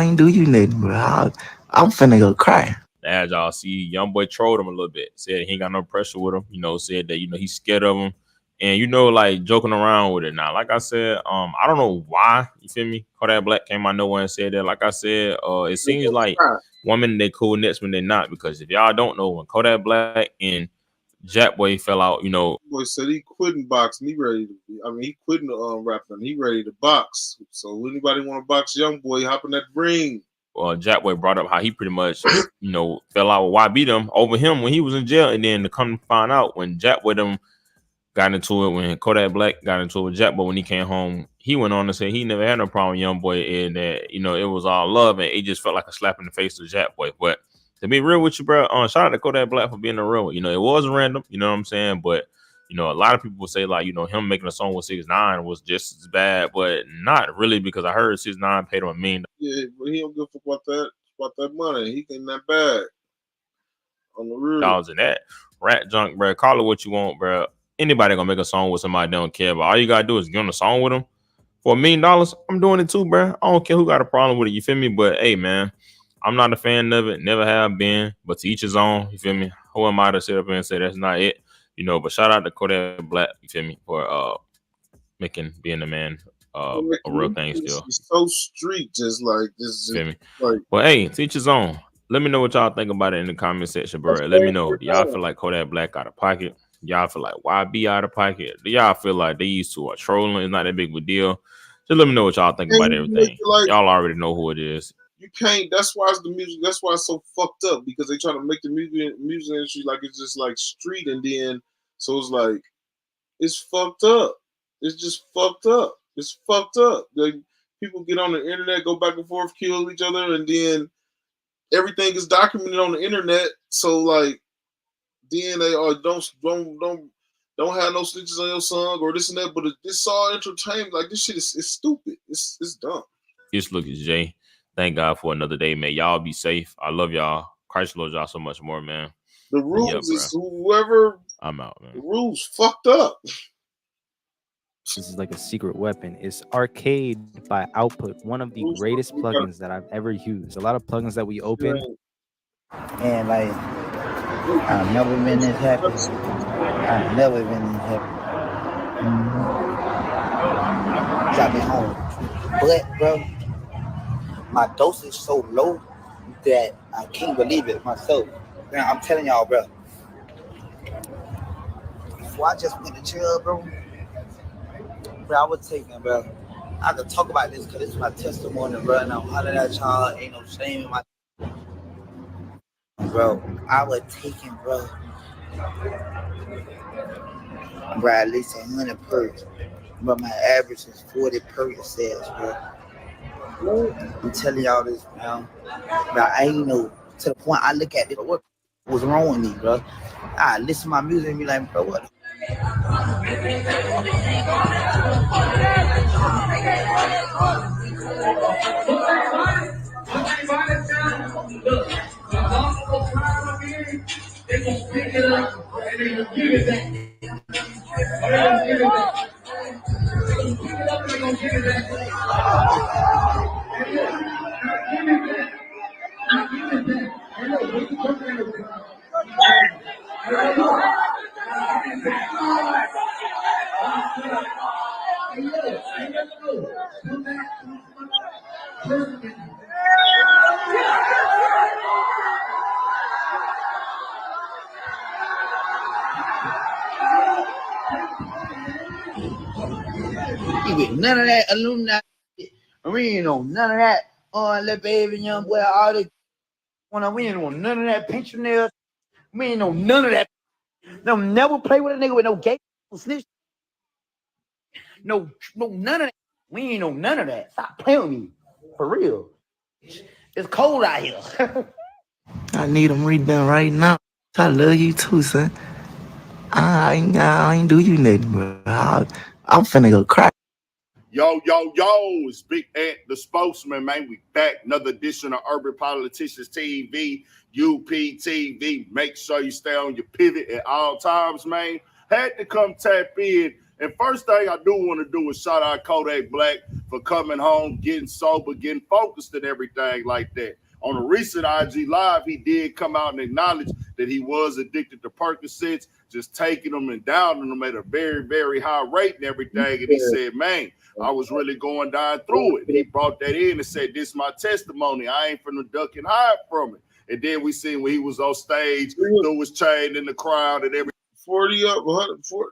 Speaker 7: ain't do you nothing, bro. I'm finna go cry.
Speaker 18: As y'all see, YoungBoy trolled him a little bit. Said he ain't got no pressure with him. You know, said that, you know, he's scared of him. And, you know, like joking around with it. Now, like I said, I don't know why, you feel me? Kodak Black came out nowhere and said that. Like I said, it seems like 1 minute they cool, next minute they not. Because if y'all don't know, when Kodak Black and Jackboy fell out, you know.
Speaker 6: Boy said he quitting boxing. He ready to, I mean, he quitting rapping. He ready to box. So anybody want to box YoungBoy, hop in that ring.
Speaker 18: Jackboy brought up how he pretty much, you know, fell out with YB them over him when he was in jail. And then to come find out when Jackboy them got into it, when Kodak Black got into it with Jackboy when he came home, he went on to say he never had no problem with YoungBoy and that, you know, it was all love and it just felt like a slap in the face to Jackboy. But to be real with you, bro, shout out to Kodak Black for being a real one. You know, it was random, you know what I'm saying? But, you know, a lot of people say, like, you know, him making a song with 6ix9ine was just as bad, but not really, because I heard 6ix9ine paid him $1 million.
Speaker 6: Yeah, but he don't give a fuck about that. about that money. He getting that bag on the real.
Speaker 18: Dollars in that rat junk, bro. Call it what you want, bro. Anybody gonna make a song with somebody they don't care about. All you gotta do is get on the song with them. For $1 million, I'm doing it too, bro. I don't care who got a problem with it. You feel me? But hey, man, I'm not a fan of it. Never have been. But to each his own. You feel me? Who am I to sit up and say that's not it? You know. But shout out to Kodak Black. You feel me? For being a man a real thing still.
Speaker 6: It's so street, just like this.
Speaker 18: Feel me?
Speaker 6: Like,
Speaker 18: well, hey, to each his own. Let me know what y'all think about it in the comment section, bro. Let me know. Do y'all feel like Kodak Black out of pocket? Y'all feel like YB out of pocket? Do y'all feel like they used to trolling? It's not that big of a deal. Just let me know what y'all think about everything.
Speaker 6: like,
Speaker 18: y'all already know who it is.
Speaker 6: You can't. That's why it's the music. That's why it's so fucked up, because they try to make the music industry like it's just like street, and then so it's like it's fucked up. It's just fucked up. It's fucked up. Like, people get on the internet, go back and forth, kill each other, and then everything is documented on the internet. So like, then they are don't have no snitches on your song or this and that. But it's all entertainment. Like, this shit is stupid. It's dumb.
Speaker 18: Just look at Jay. Thank God for another day, man. Y'all be safe. I love y'all. Christ loves y'all so much more, man.
Speaker 6: The rules is whoever.
Speaker 18: I'm out, man.
Speaker 6: The rules fucked up.
Speaker 17: This is like a secret weapon. It's Arcade by Output, one of the greatest plugins that I've ever used. A lot of plugins that we open.
Speaker 1: And like, I've never been this happy. I've never been this happy. Got me home. But, bro, my dose is so low that I can't believe it myself. Man, I'm telling y'all, bro. Before I just went to jail, bro, I was taking, bro. I could talk about this because it's my testimony, bro. And I'm hollering at y'all. Ain't no shame in my. Bro, I was taking, bro, at least 100 perks. But my average is 40 Percocets, bro. I'm telling y'all this, man. But I ain't know, to the point I look at it, what was wrong with me, bro? I listen to my music and be like, bro, what? None of that Illuminati. We ain't know none of that. Lil Baby, YoungBoy, all the. We ain't know none of that fingernails. We ain't know none of that. No, never play with a nigga with no gay snitch. No, none of that. We ain't know none of that. Stop playing with me. For real. It's cold out here.
Speaker 7: I need them redone right now. I love you too, son. I ain't do you nothing, bro. I'm finna go cry.
Speaker 19: Yo, it's Big Ant, the spokesman, man. We back. Another edition of Urban Politicians TV, UPTV. Make sure you stay on your pivot at all times, man. Had to come tap in. And first thing I do want to do is shout out Kodak Black for coming home, getting sober, getting focused and everything like that. On a recent IG Live, he did come out and acknowledge that he was addicted to Percocets, just taking them and downing them at a very, very high rate and everything. And he said, man, I was really going down through it. And he brought that in and said, this is my testimony. I ain't finna duck and hide from it. And then we seen when he was on stage, threw his chain in the crowd and everything.
Speaker 6: 40 up, 140.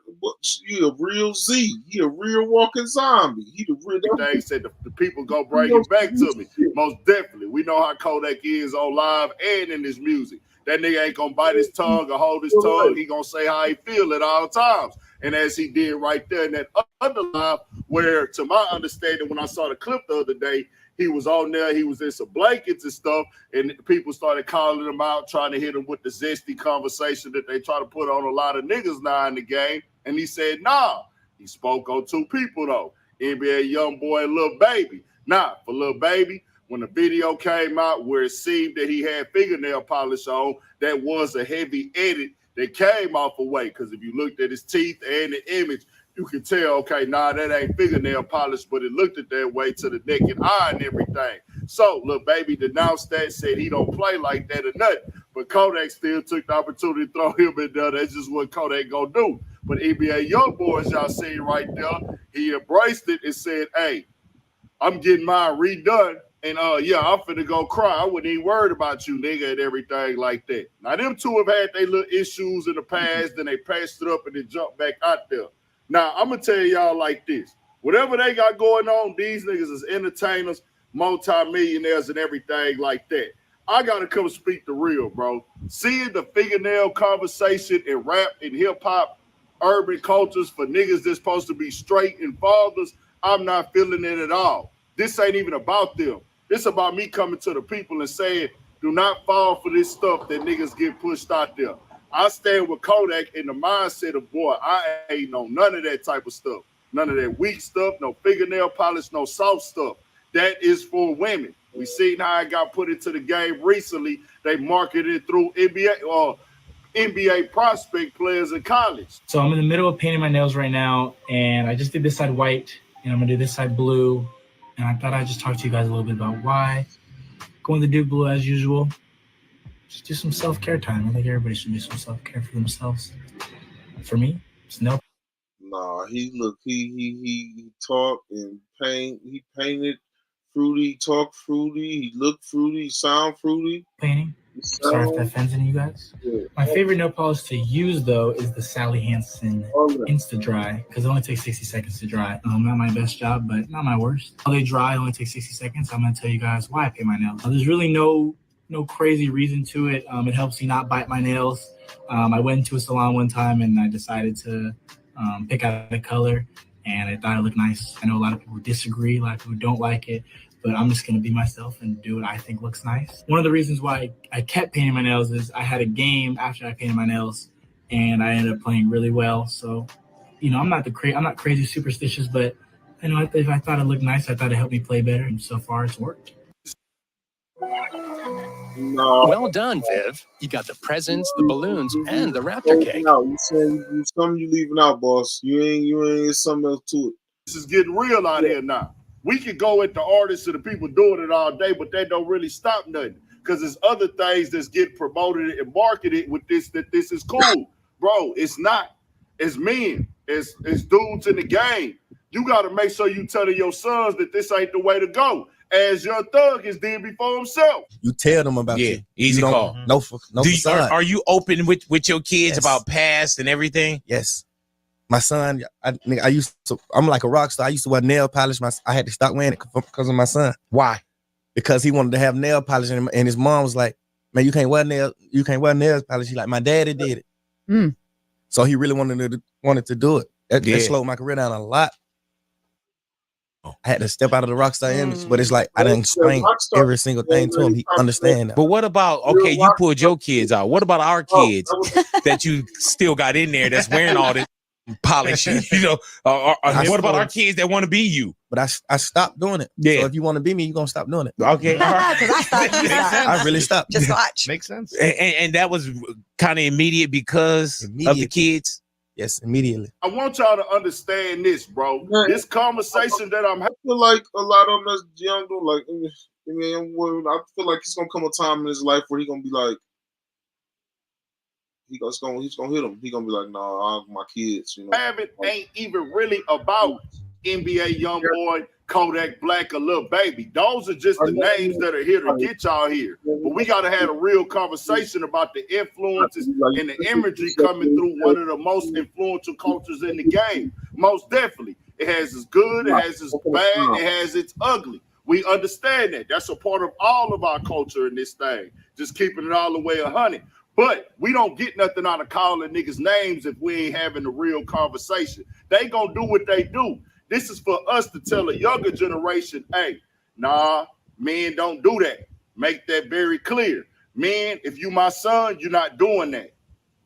Speaker 6: He a real Z. He a real walking zombie. He the real.
Speaker 19: They said the people go bring it back to me. Most definitely. We know how Kodak is on live and in his music. That nigga ain't gonna bite his tongue or hold his tongue. He gonna say how he feel at all times. And as he did right there in that other live, where to my understanding, when I saw the clip the other day, he was on there, he was in some blankets and stuff, and people started calling him out, trying to hit him with the zesty conversation that they try to put on a lot of niggas now in the game. And he said, nah. He spoke on two people, though, NBA YoungBoy and Lil Baby. Nah, for Lil Baby, When the video came out where it seemed that he had fingernail polish on, that was a heavy edit that came off away. Because if you looked at his teeth and the image, you can tell, okay, nah, that ain't fingernail polish, but it looked at that way to the naked eye and everything. So Lil Baby denounced that, said he don't play like that or nothing. But Kodak still took the opportunity to throw him in there. That's just what Kodak gonna do. But NBA YoungBoy, y'all see right there, he embraced it and said, hey, I'm getting mine redone. And yeah, I'm finna go cry. I wasn't even worried about you, nigga, and everything like that. Now, them two have had their little issues in the past, then they passed it up and then jumped back out there. Now, I'm gonna tell y'all like this. Whatever they got going on, these niggas is entertainers, multi-millionaires, and everything like that. I gotta come speak the real, bro. Seeing the fingernail conversation in rap and hip-hop, urban cultures for niggas that's supposed to be straight and fathers, I'm not feeling it at all. This ain't even about them. This about me coming to the people and saying, do not fall for this stuff that niggas get pushed out there. I stand with Kodak in the mindset of, boy, I ain't know none of that type of stuff. None of that weak stuff, no fingernail polish, no soft stuff. That is for women. We seen how it got put into the game recently. They marketed it through NBA prospect players in college.
Speaker 20: So I'm in the middle of painting my nails right now, and I just did this side white, and I'm gonna do this side blue. And I thought I'd just talk to you guys a little bit about why. Going to do blue as usual. Just do some self-care time. I think everybody should do some self-care for themselves. For me, it's no.
Speaker 6: Nah, he talked and he painted fruity, talked fruity, he looked fruity, he sound fruity.
Speaker 20: Painting. Sorry if that offends any of you guys. Yeah. My favorite nail polish to use, though, is the Sally Hansen Insta Dry, because it only takes 60 seconds to dry. Not my best job, but not my worst. While they dry, it only takes 60 seconds. I'm going to tell you guys why I paint my nails. There's really no crazy reason to it. It helps you not bite my nails. I went into a salon one time, and I decided to pick out a color, and I thought it looked nice. I know a lot of people disagree, a lot of people don't like it. But I'm just going to be myself and do what I think looks nice. One of the reasons why I kept painting my nails is I had a game after I painted my nails, and I ended up playing really well. So, you know, I'm not crazy superstitious, but you know, if I thought it looked nice, I thought it helped me play better, and so far it's worked.
Speaker 6: No.
Speaker 9: Well done, Viv. You got the presents, the balloons, and the raptor cake.
Speaker 6: You saying something you leaving out, boss. You ain't something else to it.
Speaker 19: This is getting real out here now. We could go at the artists and the people doing it all day, but that don't really stop nothing. Because there's other things that's getting promoted and marketed with this, that this is cool. Bro, it's not. As men, as dudes in the game, you got to make sure you telling your sons that this ain't the way to go. As your thug is did before himself.
Speaker 21: You tell them about you.
Speaker 22: Easy call.
Speaker 21: No
Speaker 22: Are you open with your kids about past and everything?
Speaker 21: Yes. My son, I'm like a rock star. I used to wear nail polish. I had to stop wearing it because of my son.
Speaker 22: Why?
Speaker 21: Because he wanted to have nail polish, and his mom was like, "Man, you can't wear nail polish." He like, my daddy did it. So he really wanted to do it. That slowed my career down a lot. I had to step out of the rock star image, but it's like I didn't explain every single thing to him. He understand that.
Speaker 22: But what about, okay, you pulled your kids out. What about our kids that you still got in there that's wearing all this polish? You know, what about our kids that want to be you?
Speaker 21: But I stopped doing it. Yeah. So if you want to be me, you're going to stop doing it.
Speaker 22: Okay.
Speaker 21: I really stopped.
Speaker 23: Just watch.
Speaker 22: Makes sense. And that was kind of immediate because of the kids?
Speaker 21: Yes, immediately.
Speaker 19: I want y'all to understand this, bro. This conversation that I'm having.
Speaker 6: I feel like a lot of them that's young, like, I feel like it's gonna come a time in his life where he's gonna be like, he's gonna hit him. He's gonna be like, nah, my kids, you know.
Speaker 19: It ain't even really about NBA YoungBoy, Kodak Black, or Lil Baby. Those are just the names that are here to get y'all here. But we got to have a real conversation about the influences and the imagery coming through one of the most influential cultures in the game. Most definitely. It has its good, it has its bad, it has its ugly. We understand that. That's a part of all of our culture in this thing. Just keeping it all the way 100. But we don't get nothing out of calling niggas names if we ain't having a real conversation. They gonna do what they do. This is for us to tell a younger generation, hey, nah, men don't do that. Make that very clear. Men, if you my son, you're not doing that.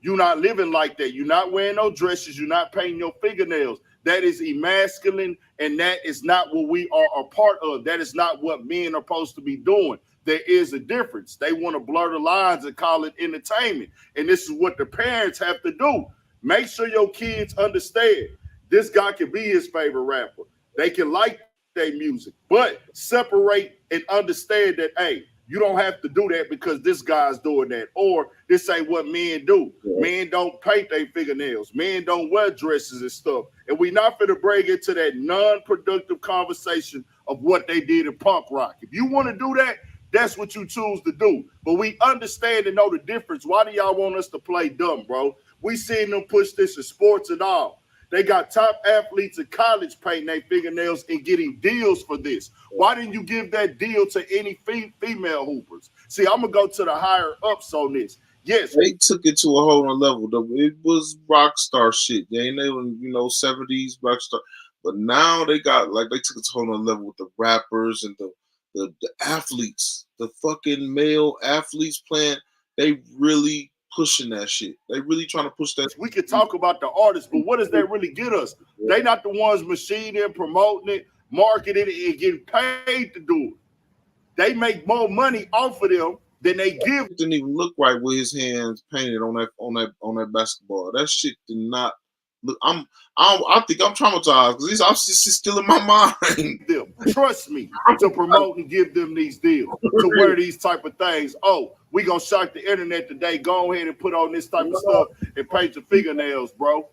Speaker 19: You're not living like that. You're not wearing no dresses. You're not painting your fingernails. That is emasculine, and that is not what we are a part of. That is not what men are supposed to be doing. There is a difference. They want to blur the lines and call it entertainment. And this is what the parents have to do. Make sure your kids understand this guy can be his favorite rapper. They can like their music, but separate and understand that, hey, you don't have to do that because this guy's doing that, or this ain't what men do. Yeah. Men don't paint their fingernails. Men don't wear dresses and stuff. And we not finna bring it to that non-productive conversation of what they did in punk rock. If you want to do that, that's what you choose to do. But we understand and know the difference. Why do y'all want us to play dumb, bro? We seen them push this in sports and all. They got top athletes in college painting their fingernails and getting deals for this. Why didn't you give that deal to any female hoopers? See, I'm going to go to the higher ups on this. Yes.
Speaker 6: They took it to a whole other level. It was rock star shit. They ain't even, 70s rock star. But now they got, they took it to a whole other level with the rappers and the athletes, the fucking male athletes playing. They really pushing that shit. They really trying to push that.
Speaker 19: We could talk about the artists, but what does that really get us? Yeah. They not the ones machining, promoting it, marketing it, and getting paid to do it. They make more money off of them than they give.
Speaker 6: It didn't even look right with his hands painted on that basketball. That shit did not look. I think I'm traumatized because it's still in my mind.
Speaker 19: Trust me to promote and give them these deals to wear these type of things. Oh, we gonna shock the internet today. Go ahead and put on this type of stuff and paint your fingernails, bro.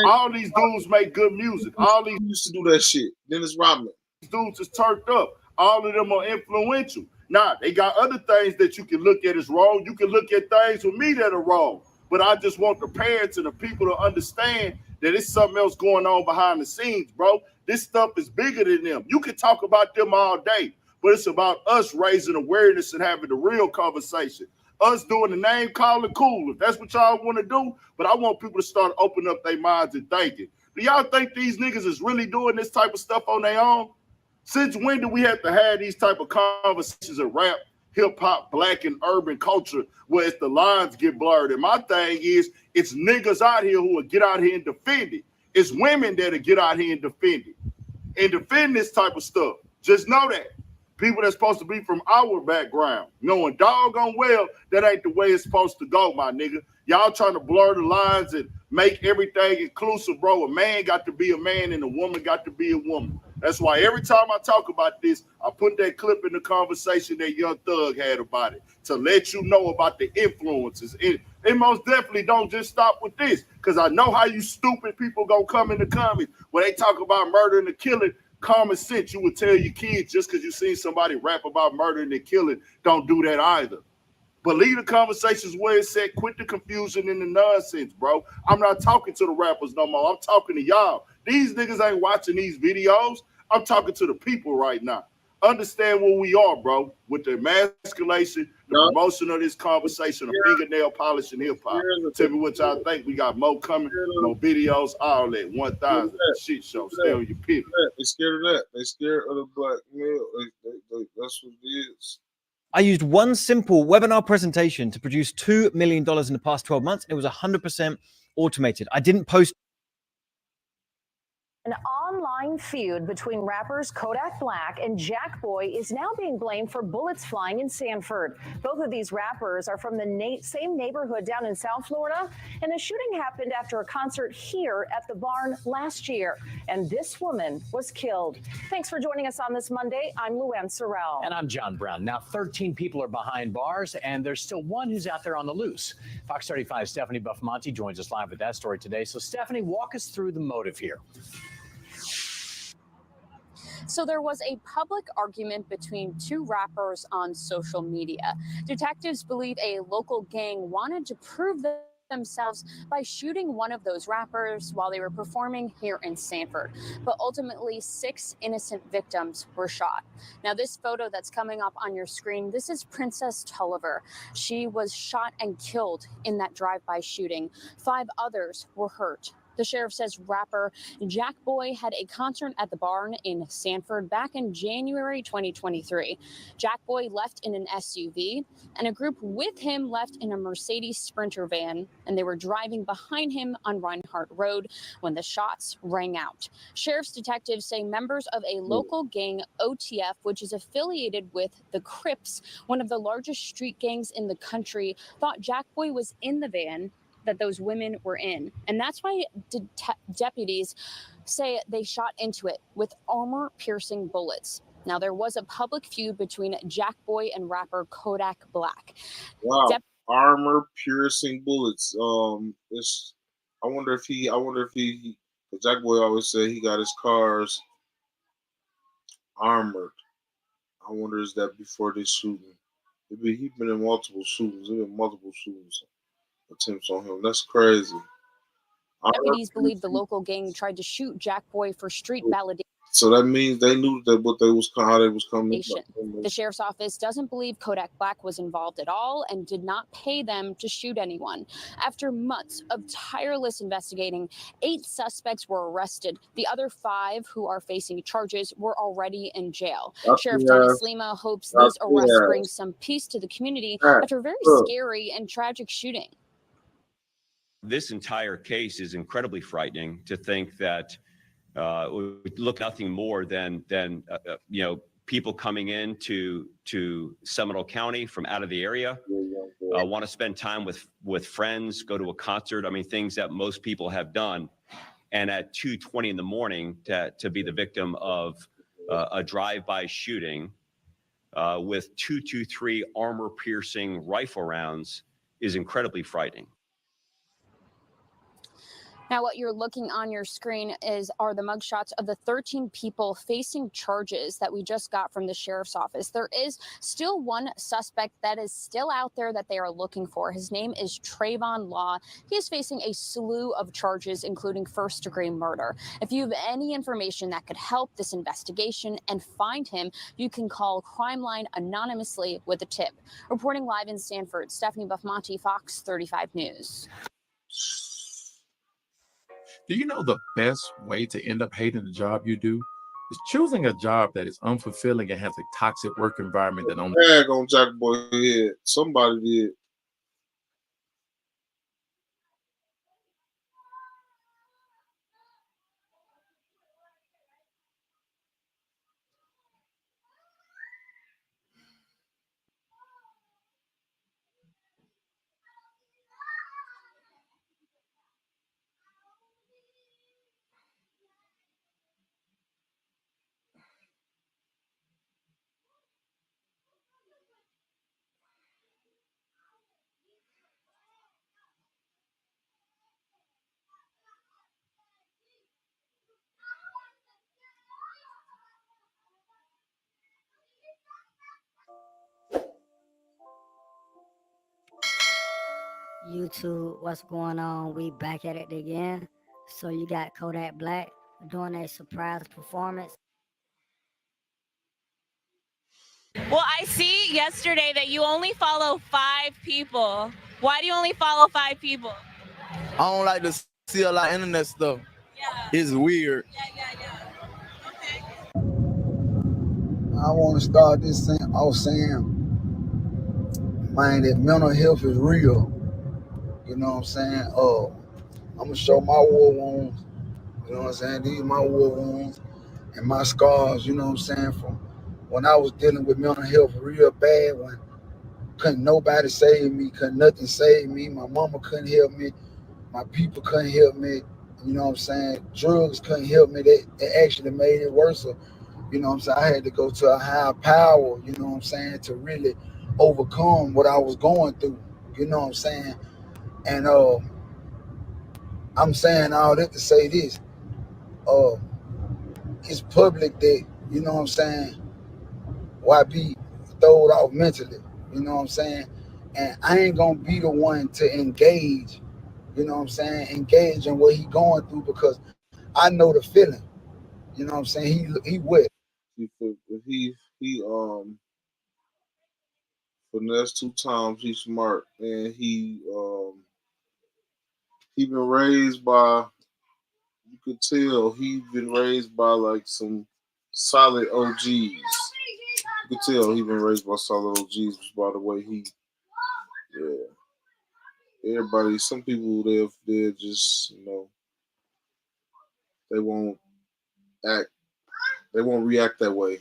Speaker 19: All these dudes make good music. All these
Speaker 6: used to do that shit. Dennis Rodman.
Speaker 19: These dudes is turned up. All of them are influential. Nah, they got other things that you can look at as wrong. You can look at things with me that are wrong. But I just want the parents and the people to understand that it's something else going on behind the scenes, bro. This stuff is bigger than them. You can talk about them all day, but it's about us raising awareness and having the real conversation. Us doing the name calling cool, if that's what y'all want to do. But I want people to start opening up their minds and thinking. Do y'all think these niggas is really doing this type of stuff on their own? Since when do we have to have these type of conversations in rap, hip-hop, black and urban culture where it's the lines get blurred? And my thing is, it's niggas out here who will get out here and defend it. It's women that'll get out here and defend it. And defend this type of stuff. Just know that. People that's supposed to be from our background, knowing doggone well that ain't the way it's supposed to go, my nigga. Y'all trying to blur the lines and make everything inclusive, bro. A man got to be a man and a woman got to be a woman. That's why every time I talk about this, I put that clip in the conversation that Young Thug had about it to let you know about the influences. It most definitely don't just stop with this, because I know how you stupid people gonna come in the comments when they talk about murder and the killing. Common sense, you would tell your kids just because you seen somebody rap about murder and the killing, don't do that either. But leave the conversations where it's at. Quit the confusion and the nonsense, bro. I'm not talking to the rappers no more. I'm talking to y'all. These niggas ain't watching these videos. I'm talking to the people right now. Understand where we are, bro, with the emasculation, the promotion of this conversation of fingernail polish and hip-hop. Tell me what y'all think. We got more coming, more videos, all that. 1,000 shit show. Stay on your pivot.
Speaker 6: They scared of that. They scared of the black male. That's what it is.
Speaker 13: I used one simple webinar presentation to produce $2 million in the past 12 months. It was 100% automated. I didn't post.
Speaker 2: An online feud between rappers Kodak Black and Jack Boy is now being blamed for bullets flying in Sanford. Both of these rappers are from the same neighborhood down in South Florida, and the shooting happened after a concert here at the Barn last year, and this woman was killed. Thanks for joining us on this Monday. I'm Luann Sorrell.
Speaker 3: And I'm John Brown. Now 13 people are behind bars, and there's still one who's out there on the loose. Fox 35's Stephanie Buffamonte joins us live with that story today. So Stephanie, walk us through the motive here.
Speaker 23: So there was a public argument between two rappers on social media. Detectives believe a local gang wanted to prove themselves by shooting one of those rappers while they were performing here in Sanford. But ultimately, 6 innocent victims were shot. Now, this photo that's coming up on your screen, this is Princess Tulliver. She was shot and killed in that drive-by shooting. 5 others were hurt. The sheriff says rapper Jack Boy had a concert at the barn in Sanford back in January 2023. Jack Boy left in an SUV, and a group with him left in a Mercedes Sprinter van, and they were driving behind him on Reinhardt Road when the shots rang out. Sheriff's detectives say members of a local gang, OTF, which is affiliated with the Crips, one of the largest street gangs in the country, thought Jack Boy was in the van that those women were in. And that's why deputies say they shot into it with armor-piercing bullets. Now, there was a public feud between Jack Boy and rapper Kodak Black.
Speaker 6: Wow, armor-piercing bullets. I wonder if he. Jack Boy always said he got his cars armored. I wonder is that before this shooting? He's been in multiple shootings. There been multiple shootings attempts on him. That's crazy.
Speaker 23: Deputies believe the local gang tried to shoot Jack Boy for street validation.
Speaker 6: So that means they knew that how they was coming.
Speaker 23: The sheriff's office doesn't believe Kodak Black was involved at all and did not pay them to shoot anyone. After months of tireless investigating, 8 suspects were arrested. The other 5 who are facing charges were already in jail. Sheriff Dennis Lima hopes these arrests bring some peace to the community after a very scary and tragic shooting.
Speaker 16: This entire case is incredibly frightening to think that look nothing more than people coming in to Seminole County from out of the area, want to spend time with friends, go to a concert. I mean, things that most people have done. And at 2:20 in the morning to be the victim of a drive-by shooting with 223 armor-piercing rifle rounds is incredibly frightening.
Speaker 23: Now, what you're looking on your screen are the mugshots of the 13 people facing charges that we just got from the sheriff's office. There is still one suspect that is still out there that they are looking for. His name is Trayvon Law. He is facing a slew of charges, including first-degree murder. If you have any information that could help this investigation and find him, you can call Crime Line anonymously with a tip. Reporting live in Sanford, Stephanie Buffmonti, Fox 35 News.
Speaker 5: Do you know the best way to end up hating the job you do is choosing a job that is unfulfilling and has a toxic work environment that only
Speaker 6: Tag on Jack Boy head. Somebody did.
Speaker 8: YouTube, what's going on? We back at it again. So you got Kodak Black doing a surprise performance.
Speaker 14: Well, I see yesterday that you only follow 5 people. Why do you only follow 5 people?
Speaker 4: I don't like to see a lot of internet stuff. Yeah. It's weird.
Speaker 24: I want to start this thing off saying, man, that mental health is real. You know what I'm saying? I'm going to show my war wounds. You know what I'm saying? These are my war wounds and my scars, you know what I'm saying? From when I was dealing with mental health real bad, when couldn't nobody save me, couldn't nothing save me. My mama couldn't help me. My people couldn't help me. You know what I'm saying? Drugs couldn't help me. They actually made it worse. You know what I'm saying? I had to go to a higher power, you know what I'm saying, to really overcome what I was going through. You know what I'm saying? And I'm saying all that to say this. It's public that, you know what I'm saying, YB throwed off mentally. You know what I'm saying? And I ain't gonna be the one to engage, you know what I'm saying, engage in what he going through because I know the feeling. You know what I'm saying? He wet.
Speaker 6: He Finesse 2 times. He's smart, and he been raised by could tell he been raised by like some solid OGs. You could tell he been raised by solid OGs by the way he, Everybody, some people they're just, they won't react that way.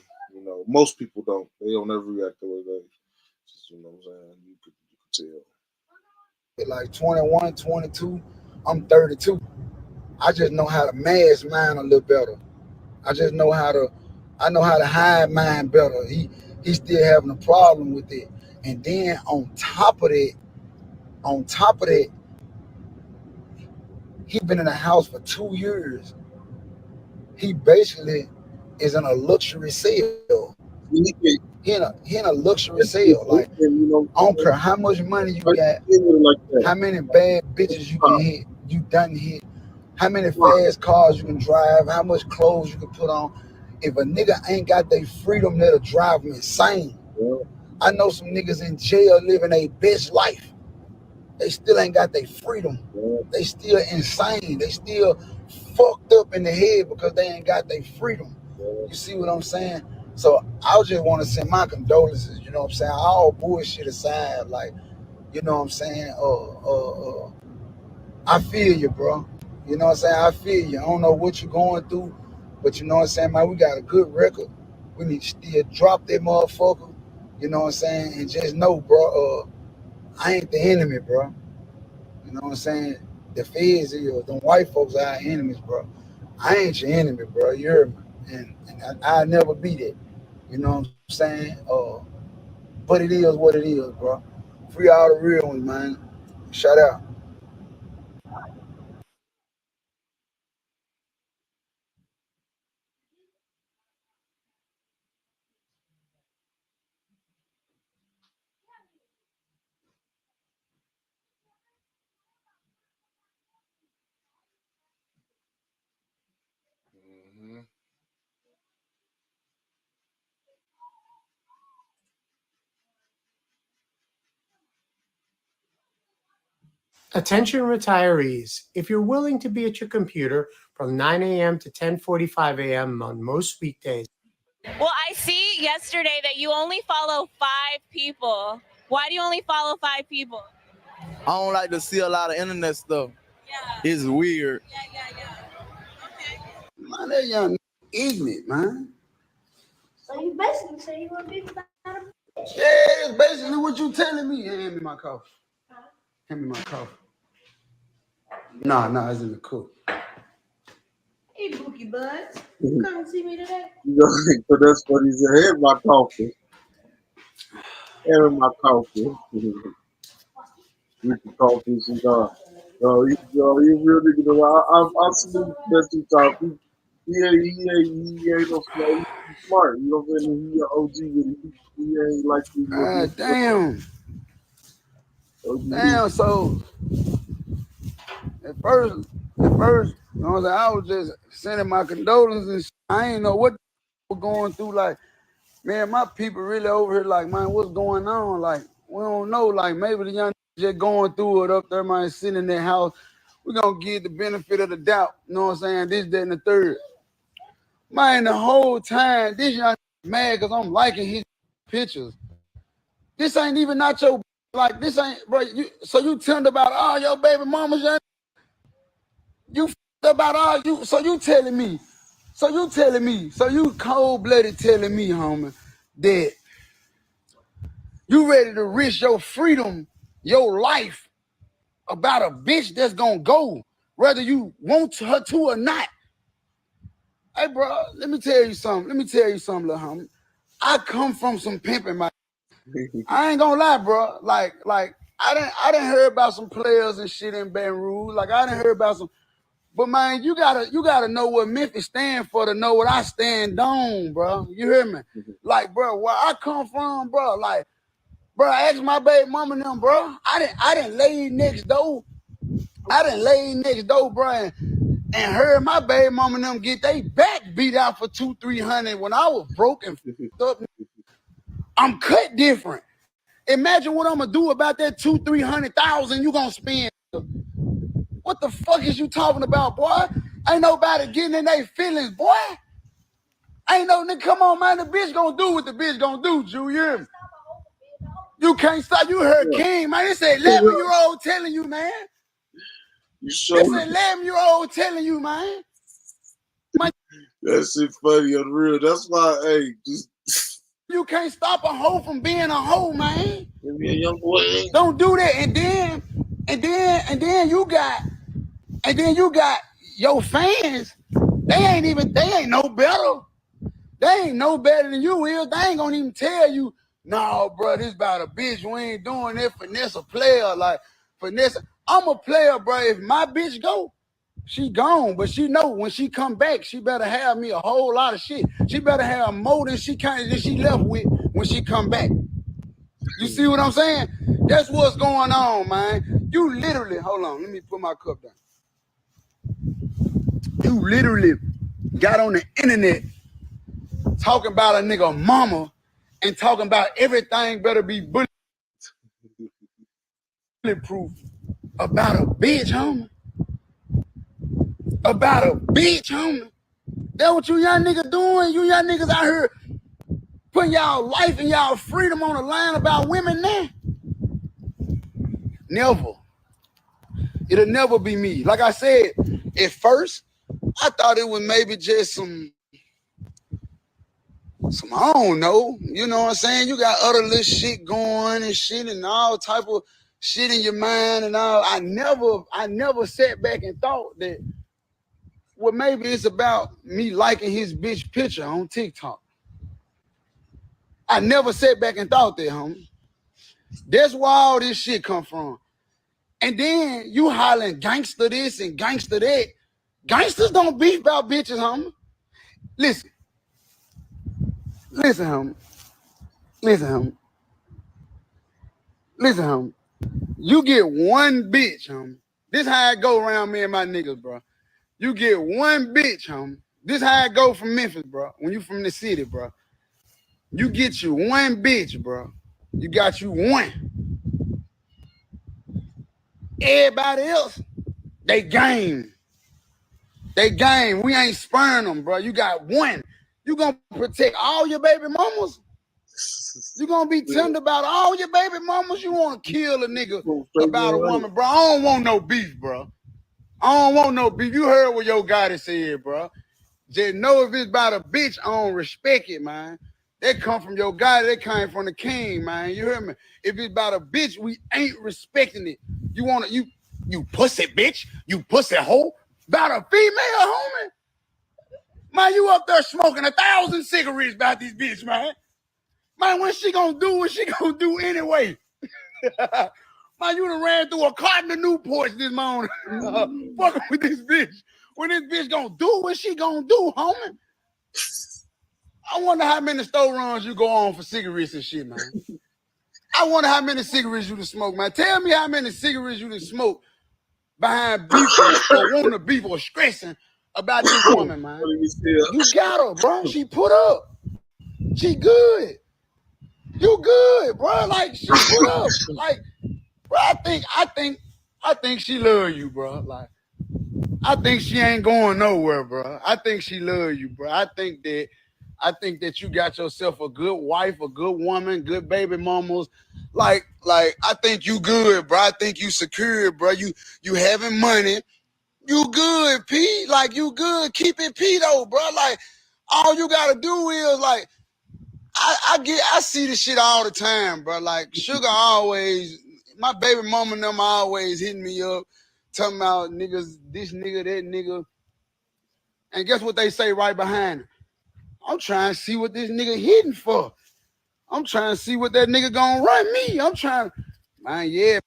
Speaker 6: Most people don't. They don't ever react that way. What I'm saying? You could tell.
Speaker 24: Like 21, 22, I'm 32. I just know how to mask mine a little better. I know how to hide mine better. He still having a problem with it. And then on top of that, he been in the house for 2 years. He basically is in a luxury sale. He in a luxury sale. Like, I don't care how much money you got, how many bad bitches you can hit, you done hit, how many fast cars you can drive, how much clothes you can put on. If a nigga ain't got their freedom, that'll drive them insane. I know some niggas in jail living their best life. They still ain't got their freedom. They still insane. They still fucked up in the head because they ain't got their freedom. You see what I'm saying? So I just want to send my condolences, you know what I'm saying? All bullshit aside, like, you know what I'm saying? I feel you, bro. You know what I'm saying? I feel you. I don't know what you're going through, but you know what I'm saying, man, we got a good record. We need to still drop that motherfucker. You know what I'm saying? And just know, bro, I ain't the enemy, bro. You know what I'm saying? The feds is, them white folks are our enemies, bro. I ain't your enemy, bro. You heard me? And I'll never be that. You know what I'm saying? But it is what it is, bro. Free all the real ones, man. Shout out.
Speaker 10: Attention retirees, if you're willing to be at your computer from 9 a.m. to 10:45 a.m. on most weekdays.
Speaker 14: Well, I see yesterday that you only follow 5 people. Why do you only follow 5 people?
Speaker 4: I don't like to see a lot of internet stuff. It's weird.
Speaker 24: Man, that young ignorant, man.
Speaker 11: So you basically say you want to be without a bitch.
Speaker 24: Yeah, that's basically what you telling me. Hand me my coffee. Hand me my coffee. Nah, it's in the cook.
Speaker 11: Hey, Bookie Buds. You come and see me today?
Speaker 6: So that's what he said. Here's my coffee. Here's my coffee. With the coffee, cigar. You real nigga. I've seen that two times. He ain't no smart. He's smart. You know what I'm saying? He an OG with it. He ain't like you.
Speaker 24: Damn. Damn, so at first, you know what I'm saying, I was just sending my condolences and shit. I ain't know what was going through. Like, man, my people really over here like, man, what's going on? Like, we don't know. Like, maybe the young just going through it up there, man, sitting in their house. We're going to give the benefit of the doubt. You know what I'm saying? This, that, and the third. Man, the whole time, this young mad because I'm liking his pictures. This ain't even not your, like, this ain't, bro. So you turned about all your baby mamas, young. You about all you, so you cold-blooded telling me, homie, that you ready to risk your freedom, your life about a bitch that's gonna go, whether you want her to or not. Hey, bro, let me tell you something, little homie. I come from some pimping, my. I ain't gonna lie, bro. Like I didn't hear about some players and shit in Baton Rouge. Like I didn't hear about some. But man, you gotta know what Memphis stand for to know what I stand on, bro. You hear me? Like, bro, where I come from, bro. Like, bro, I asked my baby mama and them, bro. I didn't lay next door. Bro, and heard my baby mama and them get they back beat out for 200-300 when I was broke and up. I'm cut different. Imagine what I'm gonna do about that 200,000-300,000 you gonna spend. What the fuck is you talking about, boy? Ain't nobody getting in their feelings, boy. Ain't no nigga, come on, man. The bitch gonna do what the bitch gonna do, Junior. You can't stop. You heard King, man. It's an 11-year-old telling you, man. It's an 11-year-old telling you, man.
Speaker 6: That shit funny on the real. That's why, hey, just
Speaker 24: you can't stop a hoe from being a hoe, man.
Speaker 6: be a young boy.
Speaker 24: Don't do that. And then you got your fans. They ain't no better. They ain't no better than you is. They ain't gonna even tell you, no, bro, this about a bitch. We ain't doing that. Finesse a player. Like, Finesse, I'm a player, bro. If my bitch go, she gone. But she know when she come back, she better have me a whole lot of shit. She better have more than she left with when she come back. You see what I'm saying? That's what's going on, man. You literally, hold on, let me put my cup down. You literally got on the internet talking about a nigga mama and talking about everything better be bulletproof about a bitch, homie. About a bitch, homie. That's what you young niggas doing. You young niggas out here putting y'all life and y'all freedom on the line about women now. Never. It'll never be me. Like I said, at first, I thought it was maybe just some I don't know. You know what I'm saying? You got other little shit going and shit and all type of shit in your mind and all. I never sat back and thought that, well, maybe it's about me liking his bitch picture on TikTok. I never sat back and thought that, homie. That's where all this shit come from. And then you hollering gangster this and gangster that. Gangsters don't beef about bitches, homie. Listen, homie. Listen, homie. You get one bitch, homie. This how it go around me and my niggas, bro. You get one bitch, homie. This how it go from Memphis, bro. When you from the city, bro. You get you one bitch, bro. You got you one. Everybody else, they game. They game. We ain't sparing them, bro. You got one. You gonna protect all your baby mamas? You gonna be tender about all your baby mamas? You wanna kill a nigga about a woman, bro? I don't want no beef, bro. I don't want no beef. You heard what your guy said, bro. Just know if it's about a bitch, I don't respect it, man. That come from your guy. That came from the king, man. You heard me? If it's about a bitch, we ain't respecting it. You wanna you pussy bitch? You pussy hoe? About a female, homie? Man, you up there smoking 1,000 cigarettes about this bitch, man. Man, when she gonna do what she gonna do anyway? Man, you done ran through a carton of Newports this morning. Fucking with this bitch. When this bitch gonna do what she gonna do, homie? I wonder how many store runs you go on for cigarettes and shit, man. I wonder how many cigarettes you done smoke, man. Tell me how many cigarettes you done smoke behind beef or wanting to beef or stressing about this woman, man. You got her, bro. She put up. She good. You good, bro. Like, she put up. Like, bro, I think she love you, bro. Like, I think she ain't going nowhere, bro. I think she love you, bro. I think that you got yourself a good wife, a good woman, good baby mamas. Like I think you good, bro. I think you secure, bro. You having money. You good, P. Like, you good. Keep it P though, bro. Like, all you gotta do is like, I see this shit all the time, bro. Like, Sugar always, my baby mama and them always hitting me up, talking about niggas, this nigga, that nigga. And guess what they say right behind it? I'm trying to see what this nigga hitting for. I'm trying to see what that nigga gonna run me. I'm trying, man, yeah.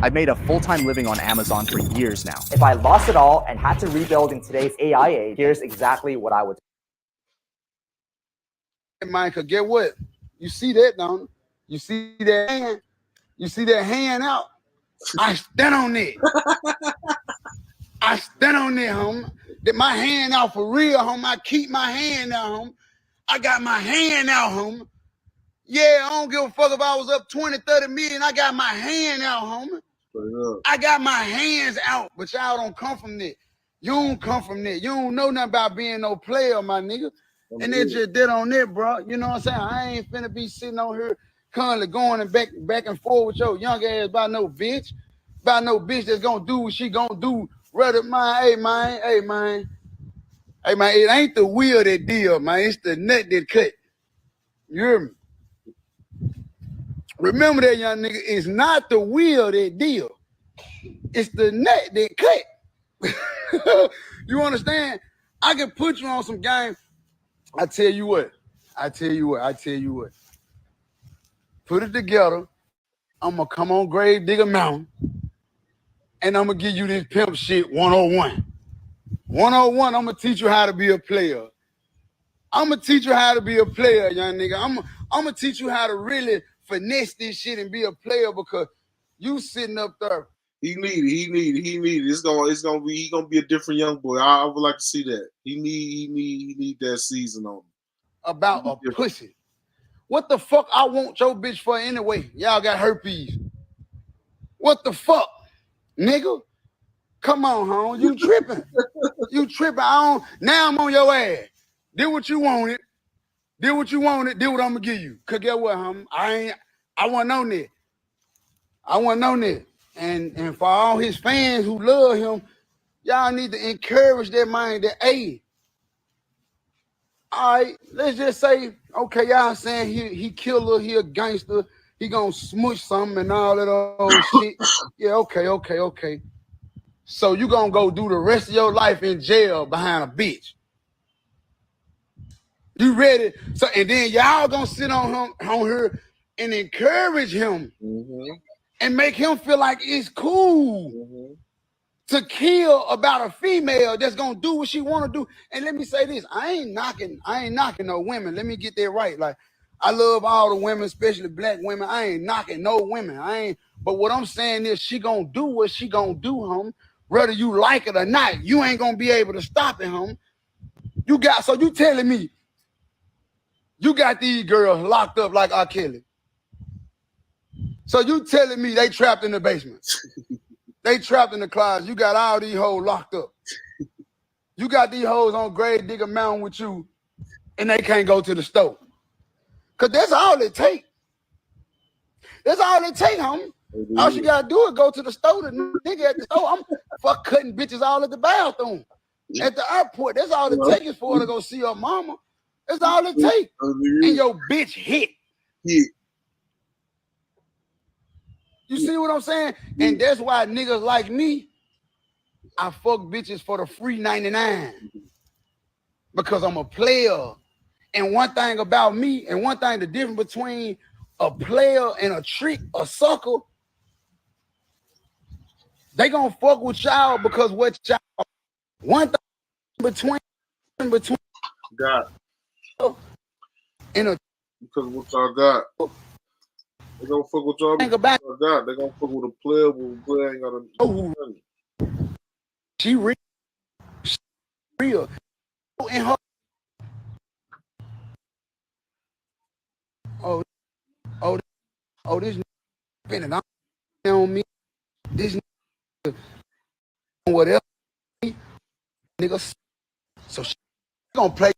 Speaker 12: I've made a full-time living on Amazon for years now. If I lost it all and had to rebuild in today's AI age, here's exactly what I would do.
Speaker 24: Man, cause get what? You see that, don't you? You see that hand? You see that hand out? I stand on it. I stand on it, homie. That my hand out for real, homie. I keep my hand out, homie. I got my hand out, homie. Yeah, I don't give a fuck if I was up 20, 30 million. I got my hand out, homie. I got my hands out, but y'all don't come from that. You don't come from there. You don't know nothing about being no player, my nigga. And they just did on it, bro. You know what I'm saying? I ain't finna be sitting on here currently going and back and forth with your young ass about no bitch. About no bitch that's gonna do what she gonna do. Rather, man, hey, man, it ain't the wheel that deal, man. It's the nut that cut. You hear me? Remember that, young nigga. It's not the wheel that deal. It's the nut that cut. You understand? I can put you on some game. I tell you what. Put it together. I'm going to come on Grave Digger Mountain, and I'm going to give you this pimp shit 101. 101, I'm going to teach you how to be a player. I'm going to teach you how to be a player, young nigga. I'm going to teach you how to really finesse this shit and be a player, because you sitting up there.
Speaker 6: He need it. He gonna be a different young boy. I would like to see that. He need that season on him.
Speaker 24: About a pussy. What the fuck I want your bitch for anyway? Y'all got herpes. What the fuck, nigga? Come on, home. You tripping. You tripping. Now I'm on your ass. Did what you wanted. Did what I'm gonna give you. Cause get what, home? I wasn't on that. And for all his fans who love him, y'all need to encourage that mind that, hey, all right, let's just say, okay, y'all saying he killer, he a gangster, he gonna smush something and all that old shit. Yeah, okay. So you gonna go do the rest of your life in jail behind a bitch. You ready? So, and then y'all gonna sit on her and encourage him and make him feel like it's cool to kill about a female that's gonna do what she wanna do. And let me say this, I ain't knocking no women. Let me get that right. Like, I love all the women, especially black women. I ain't knocking no women. But what I'm saying is she gonna do what she gonna do, home. Whether you like it or not, you ain't gonna be able to stop it, home. So you telling me you got these girls locked up like R. Kelly. So you telling me they trapped in the basement. They trapped in the closet. You got all these hoes locked up. You got these hoes on Grave Digger Mountain with you, and they can't go to the store. Because that's all it take. That's all it take, homie. All you got to do is go to the store. The nigga at the store, I'm fuck cutting bitches all at the bathroom. At the airport, that's all it takes for her to go see her mama. That's all it takes. And your bitch hit. You see what I'm saying? And that's why niggas like me, I fuck bitches for the free 99. Because I'm a player. And one thing about me, and one thing, the difference between a player and a trick, a sucker, they gonna fuck with y'all because what y'all, one thing between
Speaker 6: God.
Speaker 24: And a,
Speaker 6: because what y'all got. They gonna fuck with y'all. Think about that. They gonna fuck with a player, but a player ain't gotta know who.
Speaker 24: She real. And her. This spending on me. This whatever nigga. So she gonna play